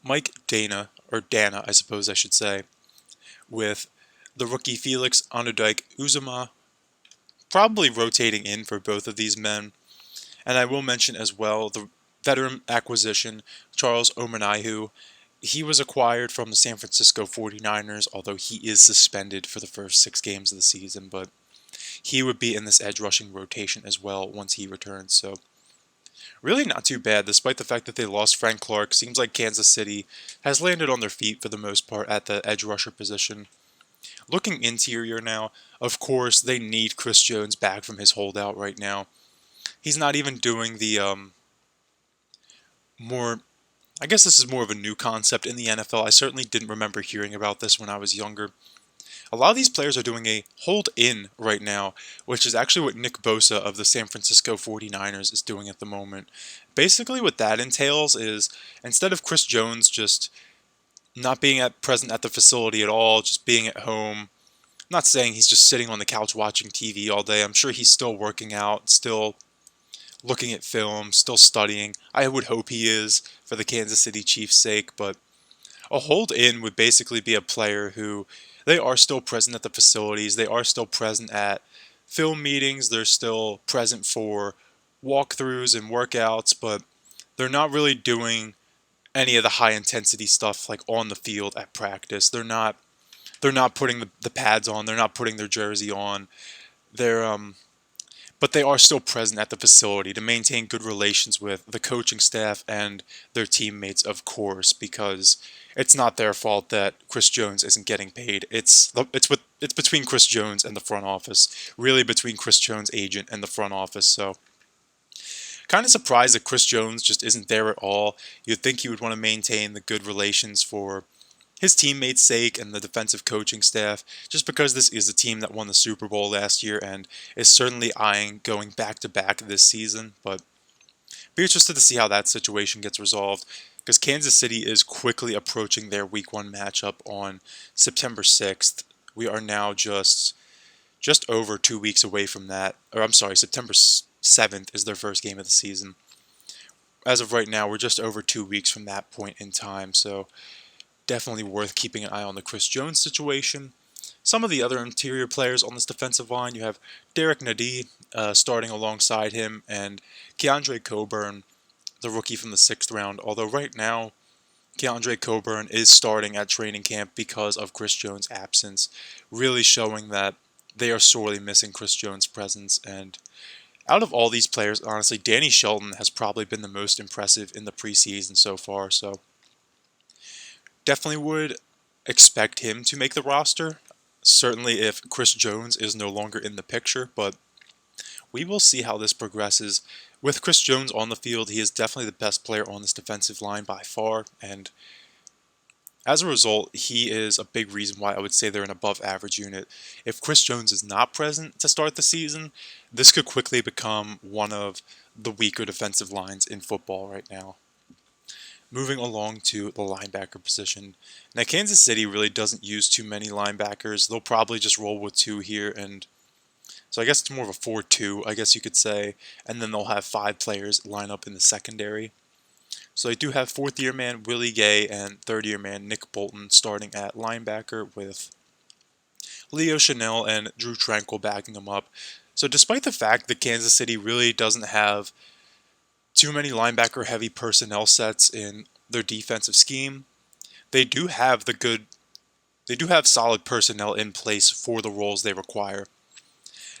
Mike Dana, or Dana I suppose I should say, with the rookie Felix Onodike-Uzomah probably rotating in for both of these men. And I will mention as well the veteran acquisition, Charles Omenihu. He was acquired from the San Francisco 49ers, although he is suspended for the first 6 games of the season, but he would be in this edge rushing rotation as well once he returns. So really not too bad, despite the fact that they lost Frank Clark. Seems like Kansas City has landed on their feet for the most part at the edge rusher position. Looking interior now, of course, they need Chris Jones back from his holdout right now. He's not even doing the more, I guess this is more of a new concept in the NFL. I certainly didn't remember hearing about this when I was younger. A lot of these players are doing a hold in right now, which is actually what Nick Bosa of the San Francisco 49ers is doing at the moment. Basically what that entails is, instead of Chris Jones just not being present at the facility at all, just being at home, I'm not saying he's just sitting on the couch watching TV all day. I'm sure he's still working out, still looking at film, still studying. I would hope he is for the Kansas City Chiefs' sake, but a hold-in would basically be a player who, they are still present at the facilities, they are still present at film meetings, they're still present for walkthroughs and workouts, but they're not really doing any of the high-intensity stuff like on the field at practice. They're not putting the pads on, they're not putting their jersey on. They're but they are still present at the facility to maintain good relations with the coaching staff and their teammates, of course, because it's not their fault that Chris Jones isn't getting paid. It's between Chris Jones and the front office, really between Chris Jones' agent and the front office. So kind of surprised that Chris Jones just isn't there at all. You'd think he would want to maintain the good relations for his teammates' sake and the defensive coaching staff, just because this is a team that won the Super Bowl last year and is certainly eyeing going back to back this season. But be interested to see how that situation gets resolved, because Kansas City is quickly approaching their Week 1 matchup on September 6th. We are now just over 2 weeks away from that. Or I'm sorry, September 7th is their first game of the season. As of right now, we're just over 2 weeks from that point in time, so definitely worth keeping an eye on the Chris Jones situation. Some of the other interior players on this defensive line, you have Derek Nady starting alongside him, and Keandre Coburn, the rookie from the 6th round. Although right now, Keandre Coburn is starting at training camp because of Chris Jones' absence, really showing that they are sorely missing Chris Jones' presence. And out of all these players, honestly, Danny Shelton has probably been the most impressive in the preseason so far. So definitely would expect him to make the roster. Certainly if Chris Jones is no longer in the picture, but we will see how this progresses. With Chris Jones on the field, he is definitely the best player on this defensive line by far, and as a result, he is a big reason why I would say they're an above average unit. If Chris Jones is not present to start the season, this could quickly become one of the weaker defensive lines in football right now. Moving along to the linebacker position. Now, Kansas City really doesn't use too many linebackers. They'll probably just roll with two here, and so I guess it's more of a 4-2, I guess you could say, and then they'll have 5 players line up in the secondary. So they do have fourth-year man Willie Gay and third-year man Nick Bolton starting at linebacker, with Leo Chanel and Drew Tranquil backing them up. So despite the fact that Kansas City really doesn't have too many linebacker-heavy personnel sets in their defensive scheme, they do have solid personnel in place for the roles they require.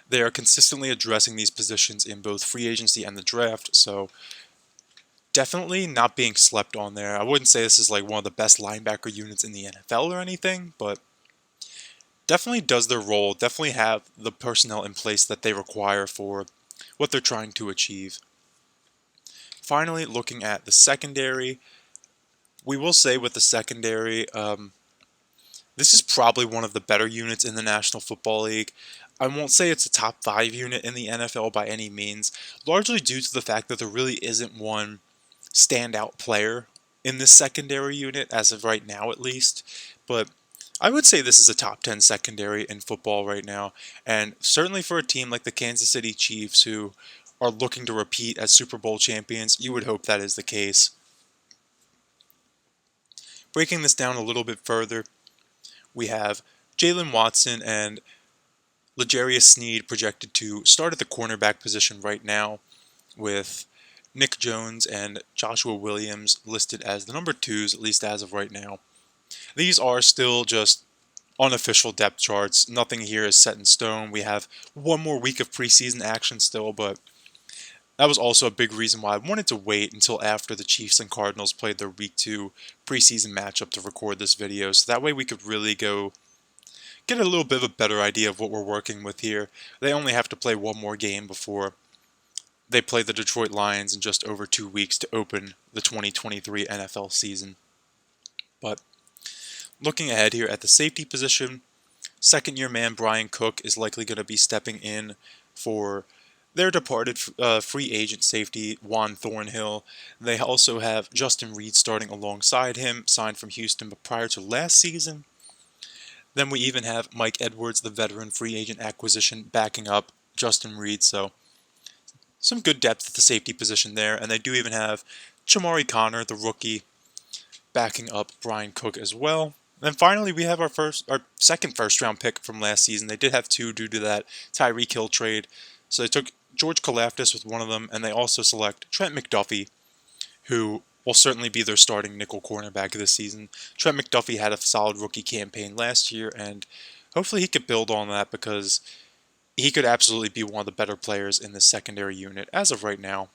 They are consistently addressing these positions in both free agency and the draft, so definitely not being slept on there. I wouldn't say this is like one of the best linebacker units in the NFL or anything, but definitely does their role, definitely have the personnel in place that they require for what they're trying to achieve. Finally, looking at the secondary, we will say with the secondary, this is probably one of the better units in the National Football League. I won't say it's a top 5 unit in the NFL by any means, largely due to the fact that there really isn't one standout player in this secondary unit, as of right now at least. But I would say this is a top 10 secondary in football right now, and certainly for a team like the Kansas City Chiefs, who are looking to repeat as Super Bowl champions, you would hope that is the case. Breaking this down a little bit further, we have Jalen Watson and L'Jarius Sneed projected to start at the cornerback position right now, with Nick Jones and Joshua Williams listed as the number 2s, at least as of right now. These are still just unofficial depth charts. Nothing here is set in stone. We have one more week of preseason action still, but that was also a big reason why I wanted to wait until after the Chiefs and Cardinals played their Week 2 preseason matchup to record this video, so that way we could really go get a little bit of a better idea of what we're working with here. They only have to play one more game before they play the Detroit Lions in just over 2 weeks to open the 2023 NFL season. But looking ahead here at the safety position, second-year man Brian Cook is likely going to be stepping in for their departed free agent safety Juan Thornhill. They also have Justin Reid starting alongside him, signed from Houston but prior to last season. Then we even have Mike Edwards, the veteran free agent acquisition, backing up Justin Reid. So some good depth at the safety position there. And they do even have Chamari Connor, the rookie, backing up Brian Cook as well. And then finally, we have our second first-round pick from last season. They did have 2 due to that Tyreek Hill trade. So they took George Kalafdis with one of them, and they also select Trent McDuffie, who will certainly be their starting nickel cornerback this season. Trent McDuffie had a solid rookie campaign last year, and hopefully he could build on that, because he could absolutely be one of the better players in the secondary unit as of right now.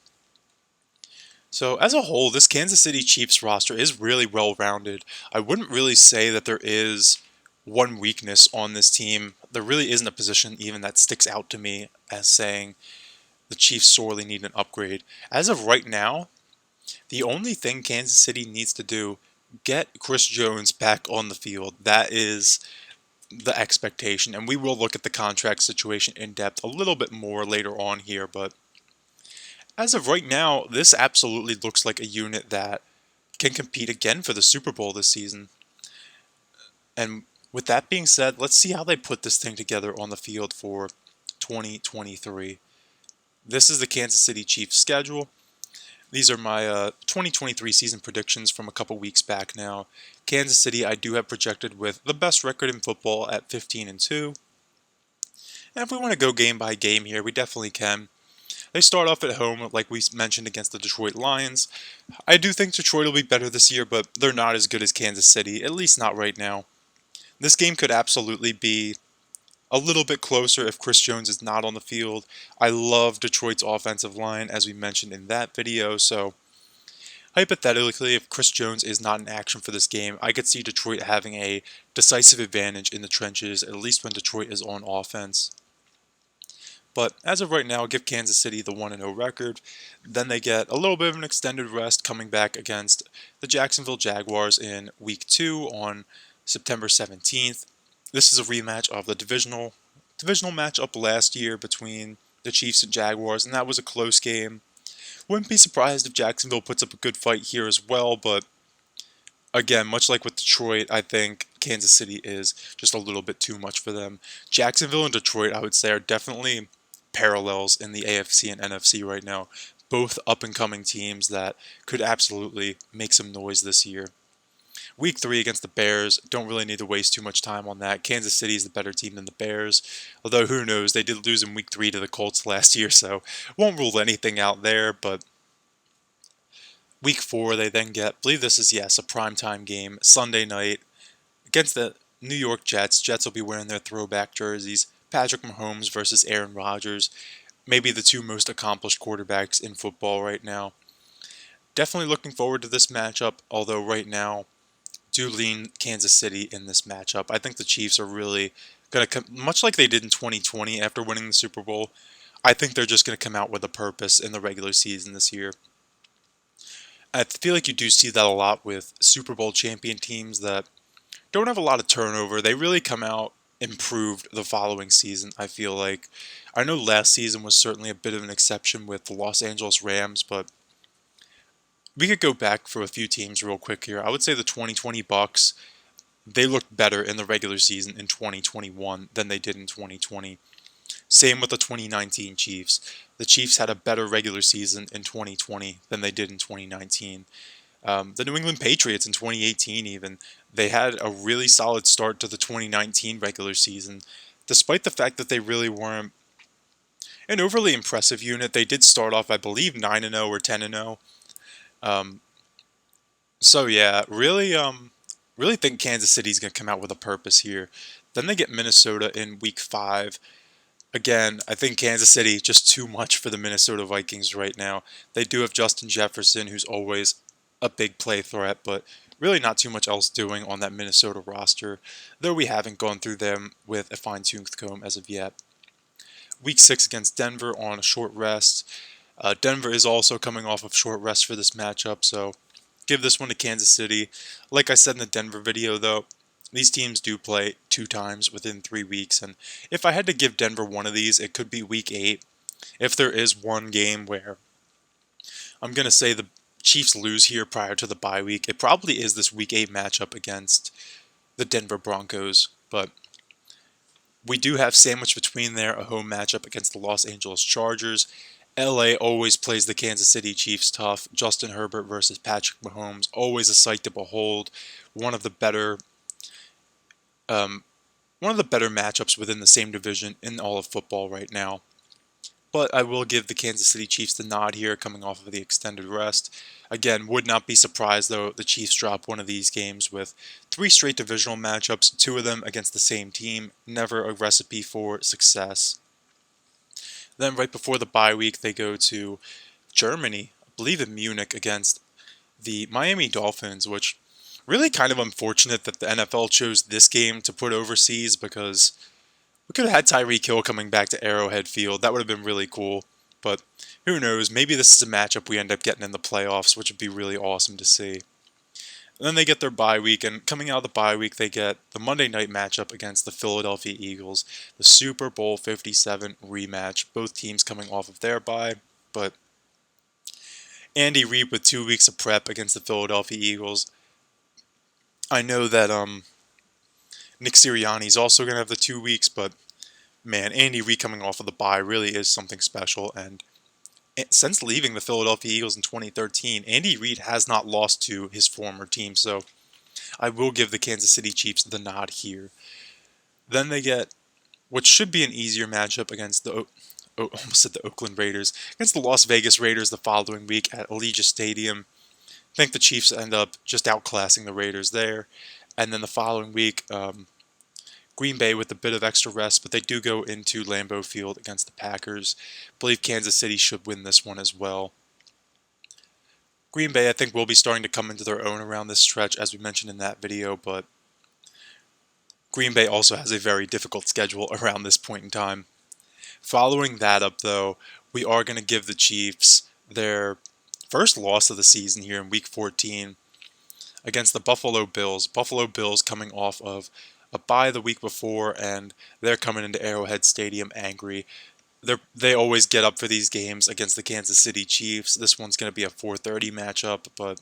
So as a whole, this Kansas City Chiefs roster is really well-rounded. I wouldn't really say that there is one weakness on this team. There really isn't a position even that sticks out to me as saying the Chiefs sorely need an upgrade. As of right now, the only thing Kansas City needs to do, get Chris Jones back on the field. That is the expectation, and we will look at the contract situation in depth a little bit more later on here, but as of right now, this absolutely looks like a unit that can compete again for the Super Bowl this season. And with that being said, let's see how they put this thing together on the field for 2023. This is the Kansas City Chiefs schedule. These are my 2023 season predictions from a couple weeks back now. Kansas City, I do have projected with the best record in football at 15-2. And if we want to go game by game here, we definitely can. They start off at home, like we mentioned, against the Detroit Lions. I do think Detroit will be better this year, but they're not as good as Kansas City, at least not right now. This game could absolutely be a little bit closer if Chris Jones is not on the field. I love Detroit's offensive line, as we mentioned in that video, so hypothetically, if Chris Jones is not in action for this game, I could see Detroit having a decisive advantage in the trenches, at least when Detroit is on offense. But as of right now, give Kansas City the 1-0 record. Then they get a little bit of an extended rest coming back against the Jacksonville Jaguars in Week 2 on September 17th. This is a rematch of the divisional matchup last year between the Chiefs and Jaguars, and that was a close game. Wouldn't be surprised if Jacksonville puts up a good fight here as well, but again, much like with Detroit, I think Kansas City is just a little bit too much for them. Jacksonville and Detroit, I would say, are definitely parallels in the AFC and NFC right now. Both up-and-coming teams that could absolutely make some noise this year. Week 3 against the Bears, don't really need to waste too much time on that. Kansas City is the better team than the Bears. Although, who knows, they did lose in Week 3 to the Colts last year, so won't rule anything out there, but Week 4, they then get, I believe this is, yes, a primetime game, Sunday night, against the New York Jets. Jets will be wearing their throwback jerseys. Patrick Mahomes versus Aaron Rodgers. Maybe the two most accomplished quarterbacks in football right now. Definitely looking forward to this matchup, although right now, do lean Kansas City in this matchup. I think the Chiefs are really going to come, much like they did in 2020 after winning the Super Bowl, I think they're just going to come out with a purpose in the regular season this year. I feel like you do see that a lot with Super Bowl champion teams that don't have a lot of turnover. They really come out improved the following season, I feel like. I know last season was certainly a bit of an exception with the Los Angeles Rams, but we could go back for a few teams real quick here. I would say the 2020 Bucks, they looked better in the regular season in 2021 than they did in 2020. Same with the 2019 Chiefs. The Chiefs had a better regular season in 2020 than they did in 2019. The New England Patriots in 2018 even, they had a really solid start to the 2019 regular season. Despite the fact that they really weren't an overly impressive unit, they did start off, I believe, 9-0 or 10-0. So yeah, really think Kansas City's going to come out with a purpose here. Then they get Minnesota in Week 5. Again, I think Kansas City just too much for the Minnesota Vikings right now. They do have Justin Jefferson, who's always a big play threat, but really not too much else doing on that Minnesota roster, though we haven't gone through them with a fine-tooth comb as of yet. Week 6 against Denver on a short rest. Denver is also coming off of short rest for this matchup, so give this one to Kansas City. Like I said in the Denver video, though, these teams do play 2 times within 3 weeks, and if I had to give Denver one of these, it could be Week 8. If there is one game where I'm going to say the Chiefs lose here prior to the bye week, it probably is this Week 8 matchup against the Denver Broncos, but we do have sandwiched between there a home matchup against the Los Angeles Chargers. LA always plays the Kansas City Chiefs tough. Justin Herbert versus Patrick Mahomes, always a sight to behold. One of the better matchups within the same division in all of football right now. But I will give the Kansas City Chiefs the nod here coming off of the extended rest. Again, would not be surprised though the Chiefs drop one of these games with 3 straight divisional matchups, 2 of them against the same team. Never a recipe for success. Then right before the bye week, they go to Germany, I believe in Munich, against the Miami Dolphins, which really kind of unfortunate that the NFL chose this game to put overseas because we could have had Tyreek Hill coming back to Arrowhead Field. That would have been really cool. But who knows? Maybe this is a matchup we end up getting in the playoffs, which would be really awesome to see. And then they get their bye week, and coming out of the bye week, they get the Monday night matchup against the Philadelphia Eagles, the Super Bowl 57 rematch. Both teams coming off of their bye, but Andy Reid with 2 weeks of prep against the Philadelphia Eagles. I know that Nick Sirianni's also going to have the 2 weeks, but man, Andy Reid coming off of the bye really is something special. And since leaving the Philadelphia Eagles in 2013, Andy Reid has not lost to his former team, so I will give the Kansas City Chiefs the nod here. Then they get what should be an easier matchup against the almost said the Oakland Raiders, against the Las Vegas Raiders the following week at Allegiant Stadium. I think the Chiefs end up just outclassing the Raiders there. And then the following week, Green Bay with a bit of extra rest, but they do go into Lambeau Field against the Packers. I believe Kansas City should win this one as well. Green Bay, I think, will be starting to come into their own around this stretch, as we mentioned in that video, but Green Bay also has a very difficult schedule around this point in time. Following that up, though, we are going to give the Chiefs their first loss of the season here in Week 14 against the Buffalo Bills. Buffalo Bills coming off of a bye the week before, and they're coming into Arrowhead Stadium angry. They always get up for these games against the Kansas City Chiefs. This one's going to be a 4:30 matchup, but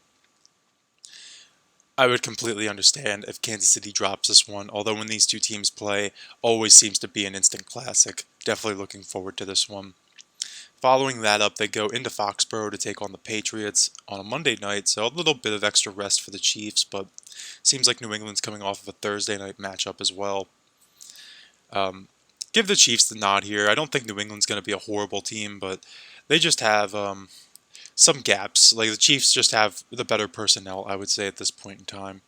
I would completely understand if Kansas City drops this one, although when these two teams play, always seems to be an instant classic. Definitely looking forward to this one. Following that up, they go into Foxborough to take on the Patriots on a Monday night, so a little bit of extra rest for the Chiefs, but seems like New England's coming off of a Thursday night matchup as well. Give the Chiefs the nod here. I don't think New England's going to be a horrible team, but they just have some gaps. Like the Chiefs just have the better personnel, I would say, at this point in time.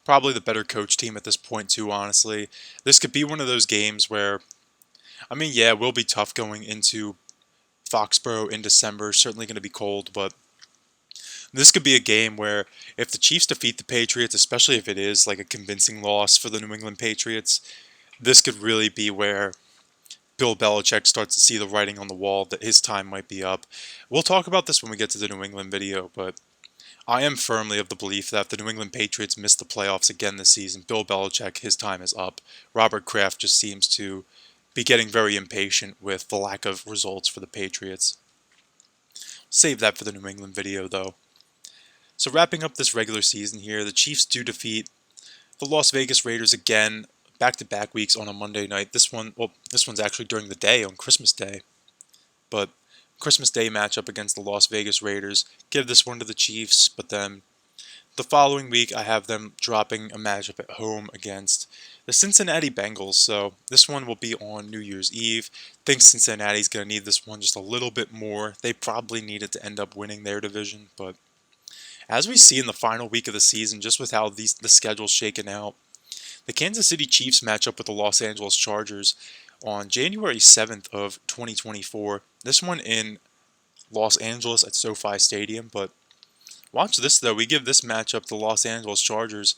Probably the better coach team at this point too, honestly. This could be one of those games where, I mean, yeah, it will be tough going into Foxborough in December. Certainly going to be cold, but this could be a game where if the Chiefs defeat the Patriots, especially if it is like a convincing loss for the New England Patriots, this could really be where Bill Belichick starts to see the writing on the wall that his time might be up. We'll talk about this when we get to the New England video, but I am firmly of the belief that if the New England Patriots miss the playoffs again this season, Bill Belichick, his time is up. Robert Kraft just seems to be getting very impatient with the lack of results for the Patriots. Save that for the New England video, though. So wrapping up this regular season here, the Chiefs do defeat the Las Vegas Raiders again, back-to-back weeks on a Monday night. This one's actually during the day on Christmas Day. But Christmas Day matchup against the Las Vegas Raiders. Give this one to the Chiefs, but then the following week I have them dropping a matchup at home against the Cincinnati Bengals. So this one will be on New Year's Eve. I think Cincinnati's going to need this one just a little bit more. They probably need it to end up winning their division, but as we see in the final week of the season, just with how the schedule's shaken out, the Kansas City Chiefs match up with the Los Angeles Chargers on January 7th of 2024. This one in Los Angeles at SoFi Stadium, but watch this though. We give this matchup to the Los Angeles Chargers.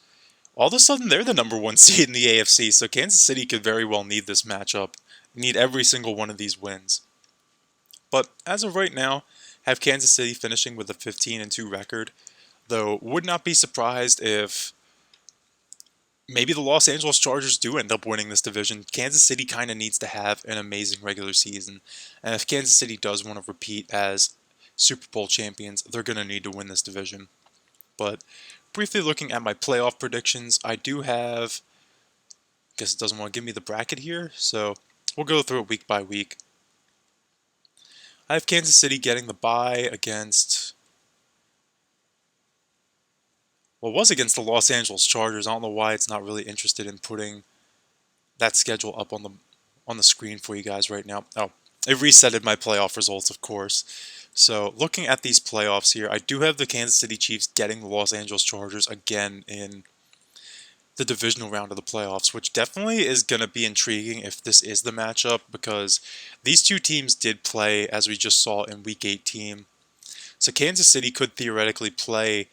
All of a sudden, they're the number one seed in the AFC, so Kansas City could very well need this matchup, need every single one of these wins. But as of right now, have Kansas City finishing with a 15-2 record, though would not be surprised if maybe the Los Angeles Chargers do end up winning this division. Kansas City kind of needs to have an amazing regular season, and if Kansas City does want to repeat as Super Bowl champions, they're going to need to win this division. But briefly looking at my playoff predictions, I do have, guess it doesn't want to give me the bracket here, so we'll go through it week by week. I have Kansas City getting the bye against, well, it was against the Los Angeles Chargers. I don't know why it's not really interested in putting that schedule up on the screen for you guys right now. Oh, it resetted my playoff results, of course. So looking at these playoffs here, I do have the Kansas City Chiefs getting the Los Angeles Chargers again in the divisional round of the playoffs, which definitely is going to be intriguing if this is the matchup, because these two teams did play, as we just saw in Week 18. So Kansas City could theoretically play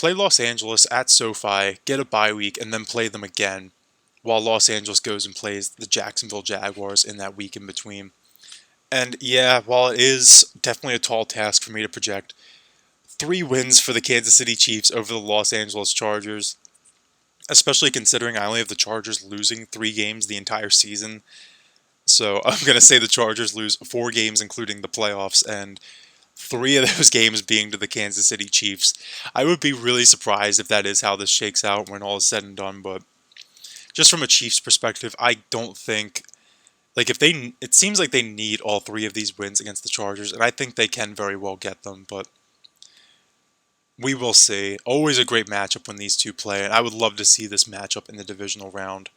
Los Angeles at SoFi, get a bye week, and then play them again, while Los Angeles goes and plays the Jacksonville Jaguars in that week in between. And yeah, while it is definitely a tall task for me to project 3 wins for the Kansas City Chiefs over the Los Angeles Chargers, especially considering I only have the Chargers losing 3 games the entire season. So I'm going to say the Chargers lose 4 games, including the playoffs, and 3 of those games being to the Kansas City Chiefs. I would be really surprised if that is how this shakes out when all is said and done, but just from a Chiefs perspective, I don't think, like, it seems like they need all 3 of these wins against the Chargers, and I think they can very well get them, but we will see. Always a great matchup when these two play, and I would love to see this matchup in the divisional round.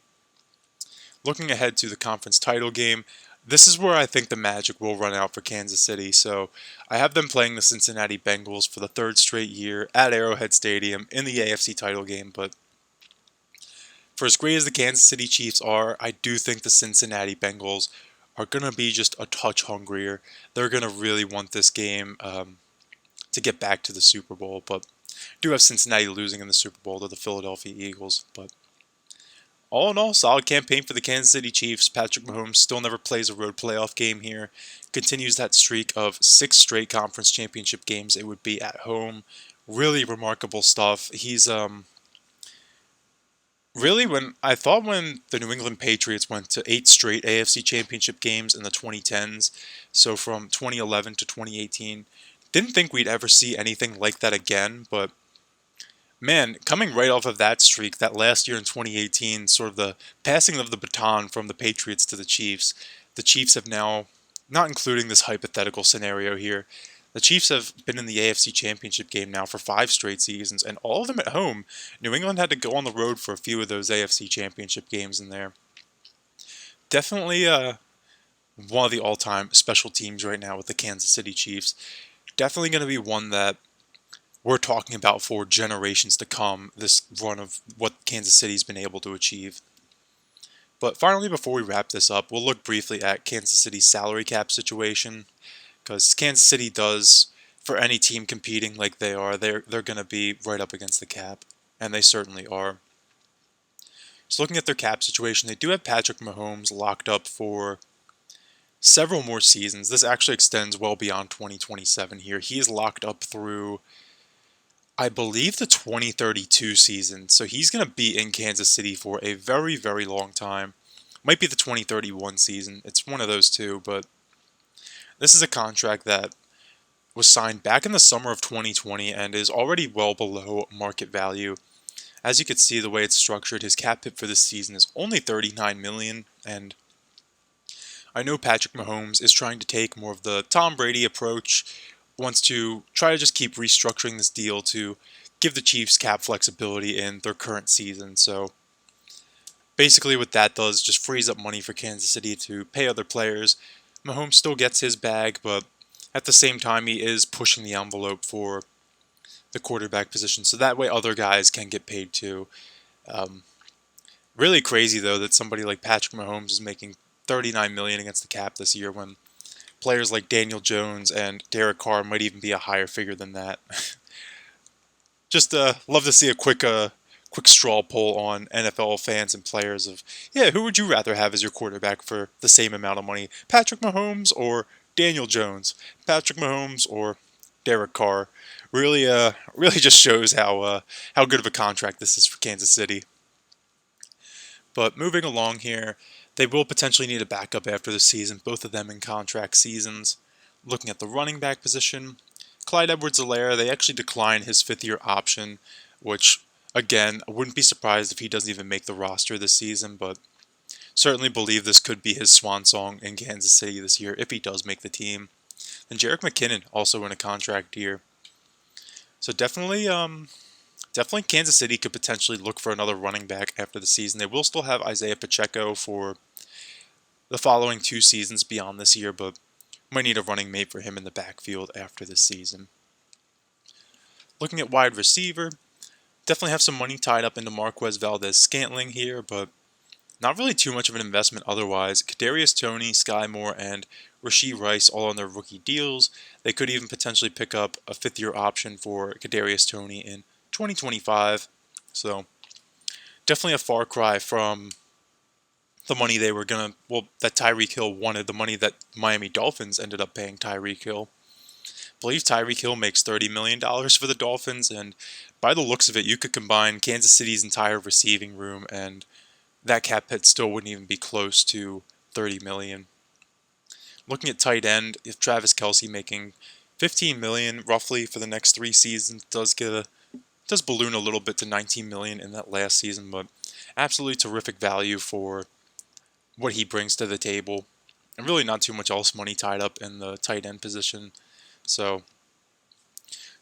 Looking ahead to the conference title game, this is where I think the magic will run out for Kansas City. So I have them playing the Cincinnati Bengals for the 3rd straight year at Arrowhead Stadium in the AFC title game. But for as great as the Kansas City Chiefs are, I do think the Cincinnati Bengals are going to be just a touch hungrier. They're going to really want this game to get back to the Super Bowl. But I do have Cincinnati losing in the Super Bowl to the Philadelphia Eagles. But all in all, solid campaign for the Kansas City Chiefs. Patrick Mahomes still never plays a road playoff game here. Continues that streak of 6 straight conference championship games. It would be at home. Really remarkable stuff. He's really, when the New England Patriots went to 8 straight AFC championship games in the 2010s, so from 2011 to 2018, didn't think we'd ever see anything like that again, but man, coming right off of that streak, that last year in 2018, sort of the passing of the baton from the Patriots to the Chiefs have now, not including this hypothetical scenario here, the Chiefs have been in the AFC Championship game now for 5 straight seasons, and all of them at home. New England had to go on the road for a few of those AFC Championship games in there. Definitely one of the all-time special teams right now with the Kansas City Chiefs. Definitely going to be one that we're talking about for generations to come, this run of what Kansas City's been able to achieve. But finally, before we wrap this up, we'll look briefly at Kansas City's salary cap situation, because Kansas City does, for any team competing like they are, they're going to be right up against the cap, and they certainly are. So looking at their cap situation, they do have Patrick Mahomes locked up for several more seasons. This actually extends well beyond 2027 here. He is locked up through, I believe, the 2032 season. So he's going to be in Kansas City for a very, very long time. Might be the 2031 season. It's one of those two, but this is a contract that was signed back in the summer of 2020 and is already well below market value. As you can see, the way it's structured, his cap hit for this season is only $39 million, and I know Patrick Mahomes is trying to take more of the Tom Brady approach, wants to try to just keep restructuring this deal to give the Chiefs cap flexibility in their current season. So basically what that does just frees up money for Kansas City to pay other players. Mahomes still gets his bag, but at the same time he is pushing the envelope for the quarterback position, so that way other guys can get paid too. Really crazy though that somebody like Patrick Mahomes is making $39 million against the cap this year, when players like Daniel Jones and Derek Carr might even be a higher figure than that. Just love to see a quick straw poll on NFL fans and players of, yeah, who would you rather have as your quarterback for the same amount of money? Patrick Mahomes or Daniel Jones? Patrick Mahomes or Derek Carr? Really just shows how good of a contract this is for Kansas City. But moving along here, they will potentially need a backup after the season, both of them in contract seasons. Looking at the running back position, Clyde Edwards-Helaire, they actually declined his 5th-year option, which, again, I wouldn't be surprised if he doesn't even make the roster this season, but certainly believe this could be his swan song in Kansas City this year if he does make the team. And Jerick McKinnon also in a contract year. So definitely Kansas City could potentially look for another running back after the season. They will still have Isaiah Pacheco for the following 2 seasons beyond this year, but might need a running mate for him in the backfield after this season. Looking at wide receiver, Definitely have some money tied up into Marquez Valdez-Scantling here, but not really too much of an investment otherwise. Kadarius Toney, Sky Moore, and Rashee Rice all on their rookie deals. They could even potentially pick up a fifth-year option for Kadarius Toney in 2025. So definitely a far cry from the money they were gonna, well, that Tyreek Hill wanted, the money that Miami Dolphins ended up paying Tyreek Hill. I believe Tyreek Hill makes $30 million for the Dolphins, and by the looks of it, you could combine Kansas City's entire receiving room, and that cap hit still wouldn't even be close to 30 million. Looking at tight end, if Travis Kelce making 15 million roughly for the next 3 seasons, does balloon a little bit to 19 million in that last season, but absolutely terrific value for what he brings to the table. And really not too much else money tied up in the tight end position. So,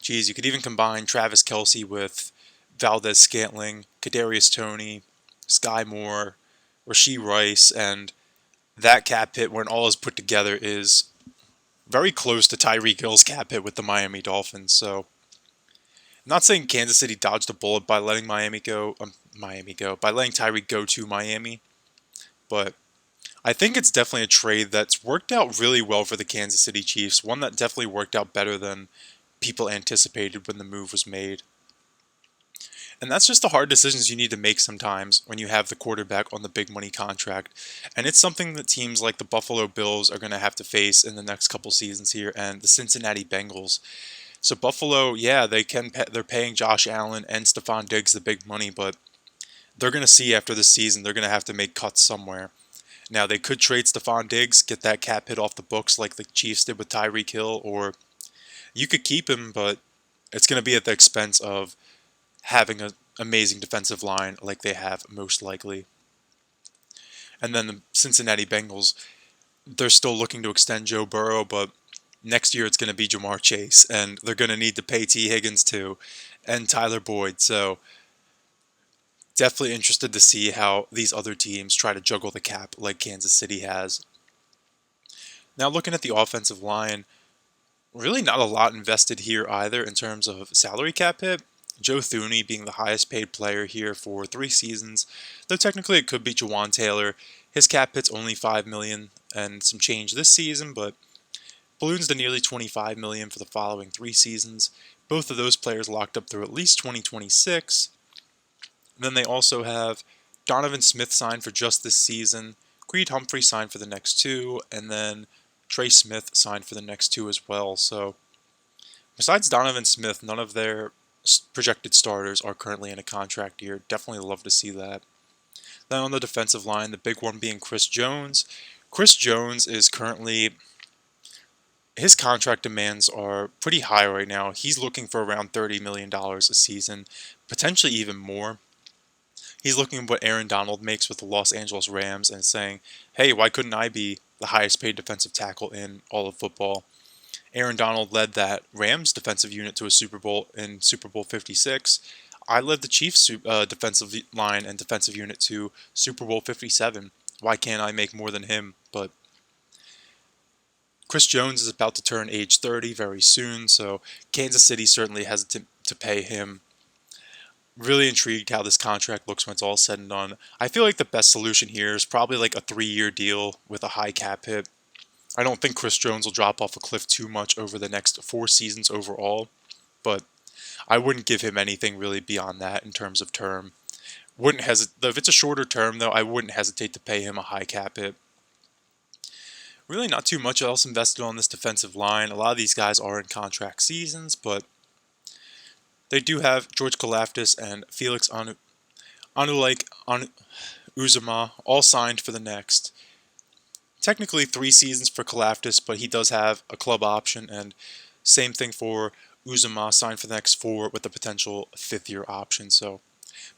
geez, you could even combine Travis Kelce with Valdez-Scantling, Kadarius Toney, Sky Moore, Rashee Rice, and that cap hit, when all is put together, is very close to Tyreek Hill's cap hit with the Miami Dolphins. So, I'm not saying Kansas City dodged a bullet by letting by letting Tyreek go to Miami, but I think it's definitely a trade that's worked out really well for the Kansas City Chiefs. One that definitely worked out better than people anticipated when the move was made. And that's just the hard decisions you need to make sometimes when you have the quarterback on the big money contract. And it's something that teams like the Buffalo Bills are going to have to face in the next couple seasons here, and the Cincinnati Bengals. So Buffalo, yeah, they're paying Josh Allen and Stephon Diggs the big money, but they're going to see after this season they're going to have to make cuts somewhere. Now, they could trade Stephon Diggs, get that cap hit off the books like the Chiefs did with Tyreek Hill, or you could keep him, but it's going to be at the expense of having an amazing defensive line like they have most likely. And then the Cincinnati Bengals, they're still looking to extend Joe Burrow, but next year it's going to be Jamar Chase, and they're going to need to pay T. Higgins too, and Tyler Boyd. So definitely interested to see how these other teams try to juggle the cap like Kansas City has. Now looking at the offensive line, really not a lot invested here either in terms of salary cap hit. Joe Thuney being the highest paid player here for 3 seasons, though technically it could be Jawan Taylor. His cap hit's only $5 million and some change this season, but balloons to nearly $25 million for the following 3 seasons. Both of those players locked up through at least 2026. Then they also have Donovan Smith signed for just this season, Creed Humphrey signed for the next 2, and then Trey Smith signed for the next 2 as well. So besides Donovan Smith, none of their projected starters are currently in a contract year. Definitely love to see that. Then on the defensive line, the big one being Chris Jones. Chris Jones is currently, his contract demands are pretty high right now. He's looking for around $30 million a season, potentially even more. He's looking at what Aaron Donald makes with the Los Angeles Rams and saying, hey, why couldn't I be the highest paid defensive tackle in all of football? Aaron Donald led that Rams defensive unit to a Super Bowl in Super Bowl 56. I led the Chiefs defensive line and defensive unit to Super Bowl 57. Why can't I make more than him? But Chris Jones is about to turn age 30 very soon, so Kansas City certainly hesitant to pay him. Really intrigued how this contract looks when it's all said and done. I feel like the best solution here is probably like a 3-year deal with a high cap hit. I don't think Chris Jones will drop off a cliff too much over the next 4 seasons overall, but I wouldn't give him anything really beyond that in terms of term. Wouldn't hesitate if it's a shorter term though. I wouldn't hesitate to pay him a high cap hit. Really, not too much else invested on this defensive line. A lot of these guys are in contract seasons, but they do have George Kalafdis and Felix Uzama all signed for the next. Technically 3 seasons for Kalafdis, but he does have a club option, and same thing for Uzama, signed for the next 4 with a potential 5th-year option. So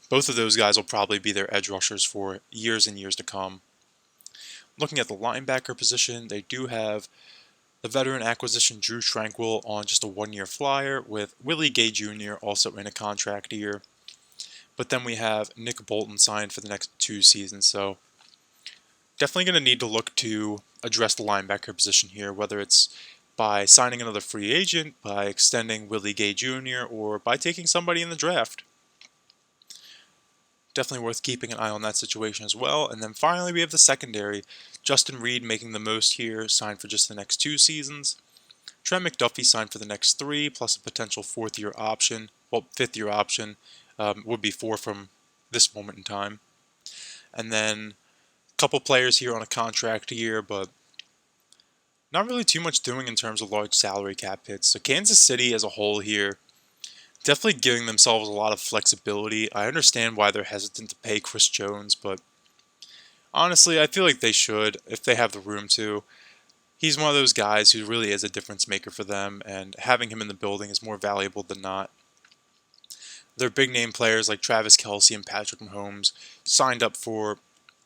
both of those guys will probably be their edge rushers for years and years to come. Looking at the linebacker position, they do have the veteran acquisition Drew Tranquill on just a 1-year flyer, with Willie Gay Jr. also in a contract year. But then we have Nick Bolton signed for the next 2 seasons, so definitely going to need to look to address the linebacker position here, whether it's by signing another free agent, by extending Willie Gay Jr., or by taking somebody in the draft. definitely worth keeping an eye on that situation as well. And then finally, we have the secondary. Justin Reid making the most here, signed for just the next 2 seasons. Trent McDuffie signed for the next 3, plus a potential 4th-year option. Well, 5th-year option would be 4 from this moment in time. And then a couple players here on a contract year, but not really too much doing in terms of large salary cap hits. So Kansas City as a whole here, definitely giving themselves a lot of flexibility. I understand why they're hesitant to pay Chris Jones, but honestly, I feel like they should if they have the room to. He's one of those guys who really is a difference maker for them, and having him in the building is more valuable than not. Their big name players like Travis Kelce and Patrick Mahomes signed up for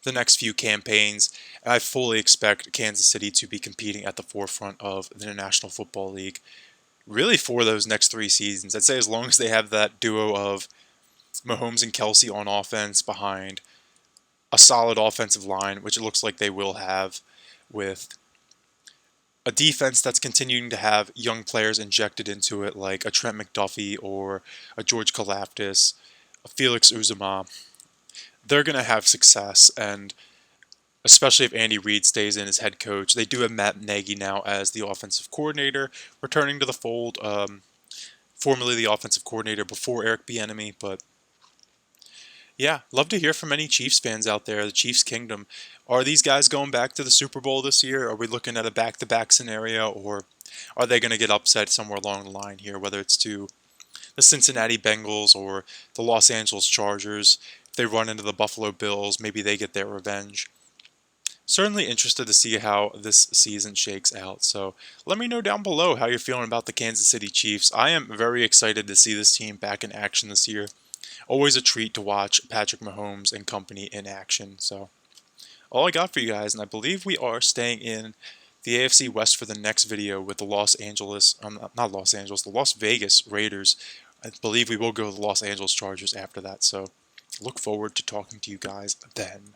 the next few campaigns, and I fully expect Kansas City to be competing at the forefront of the National Football League really for those next 3 seasons. I'd say as long as they have that duo of Mahomes and Kelce on offense behind a solid offensive line, which it looks like they will have, with a defense that's continuing to have young players injected into it, like a Trent McDuffie or a George Kalafdis, a Felix Uzama, they're going to have success. And especially if Andy Reid stays in as head coach, they do have Matt Nagy now as the offensive coordinator, returning to the fold. Formerly the offensive coordinator before Eric Bieniemy, but yeah, love to hear from any Chiefs fans out there, the Chiefs Kingdom. Are these guys going back to the Super Bowl this year? Are we looking at a back-to-back scenario, or are they going to get upset somewhere along the line here, whether it's to the Cincinnati Bengals or the Los Angeles Chargers? If they run into the Buffalo Bills, maybe they get their revenge. Certainly interested to see how this season shakes out. So let me know down below how you're feeling about the Kansas City Chiefs. I am very excited to see this team back in action this year. Always a treat to watch Patrick Mahomes and company in action. So all I got for you guys, and I believe we are staying in the AFC West for the next video with the the Las Vegas Raiders. I believe we will go to the Los Angeles Chargers after that. So look forward to talking to you guys then.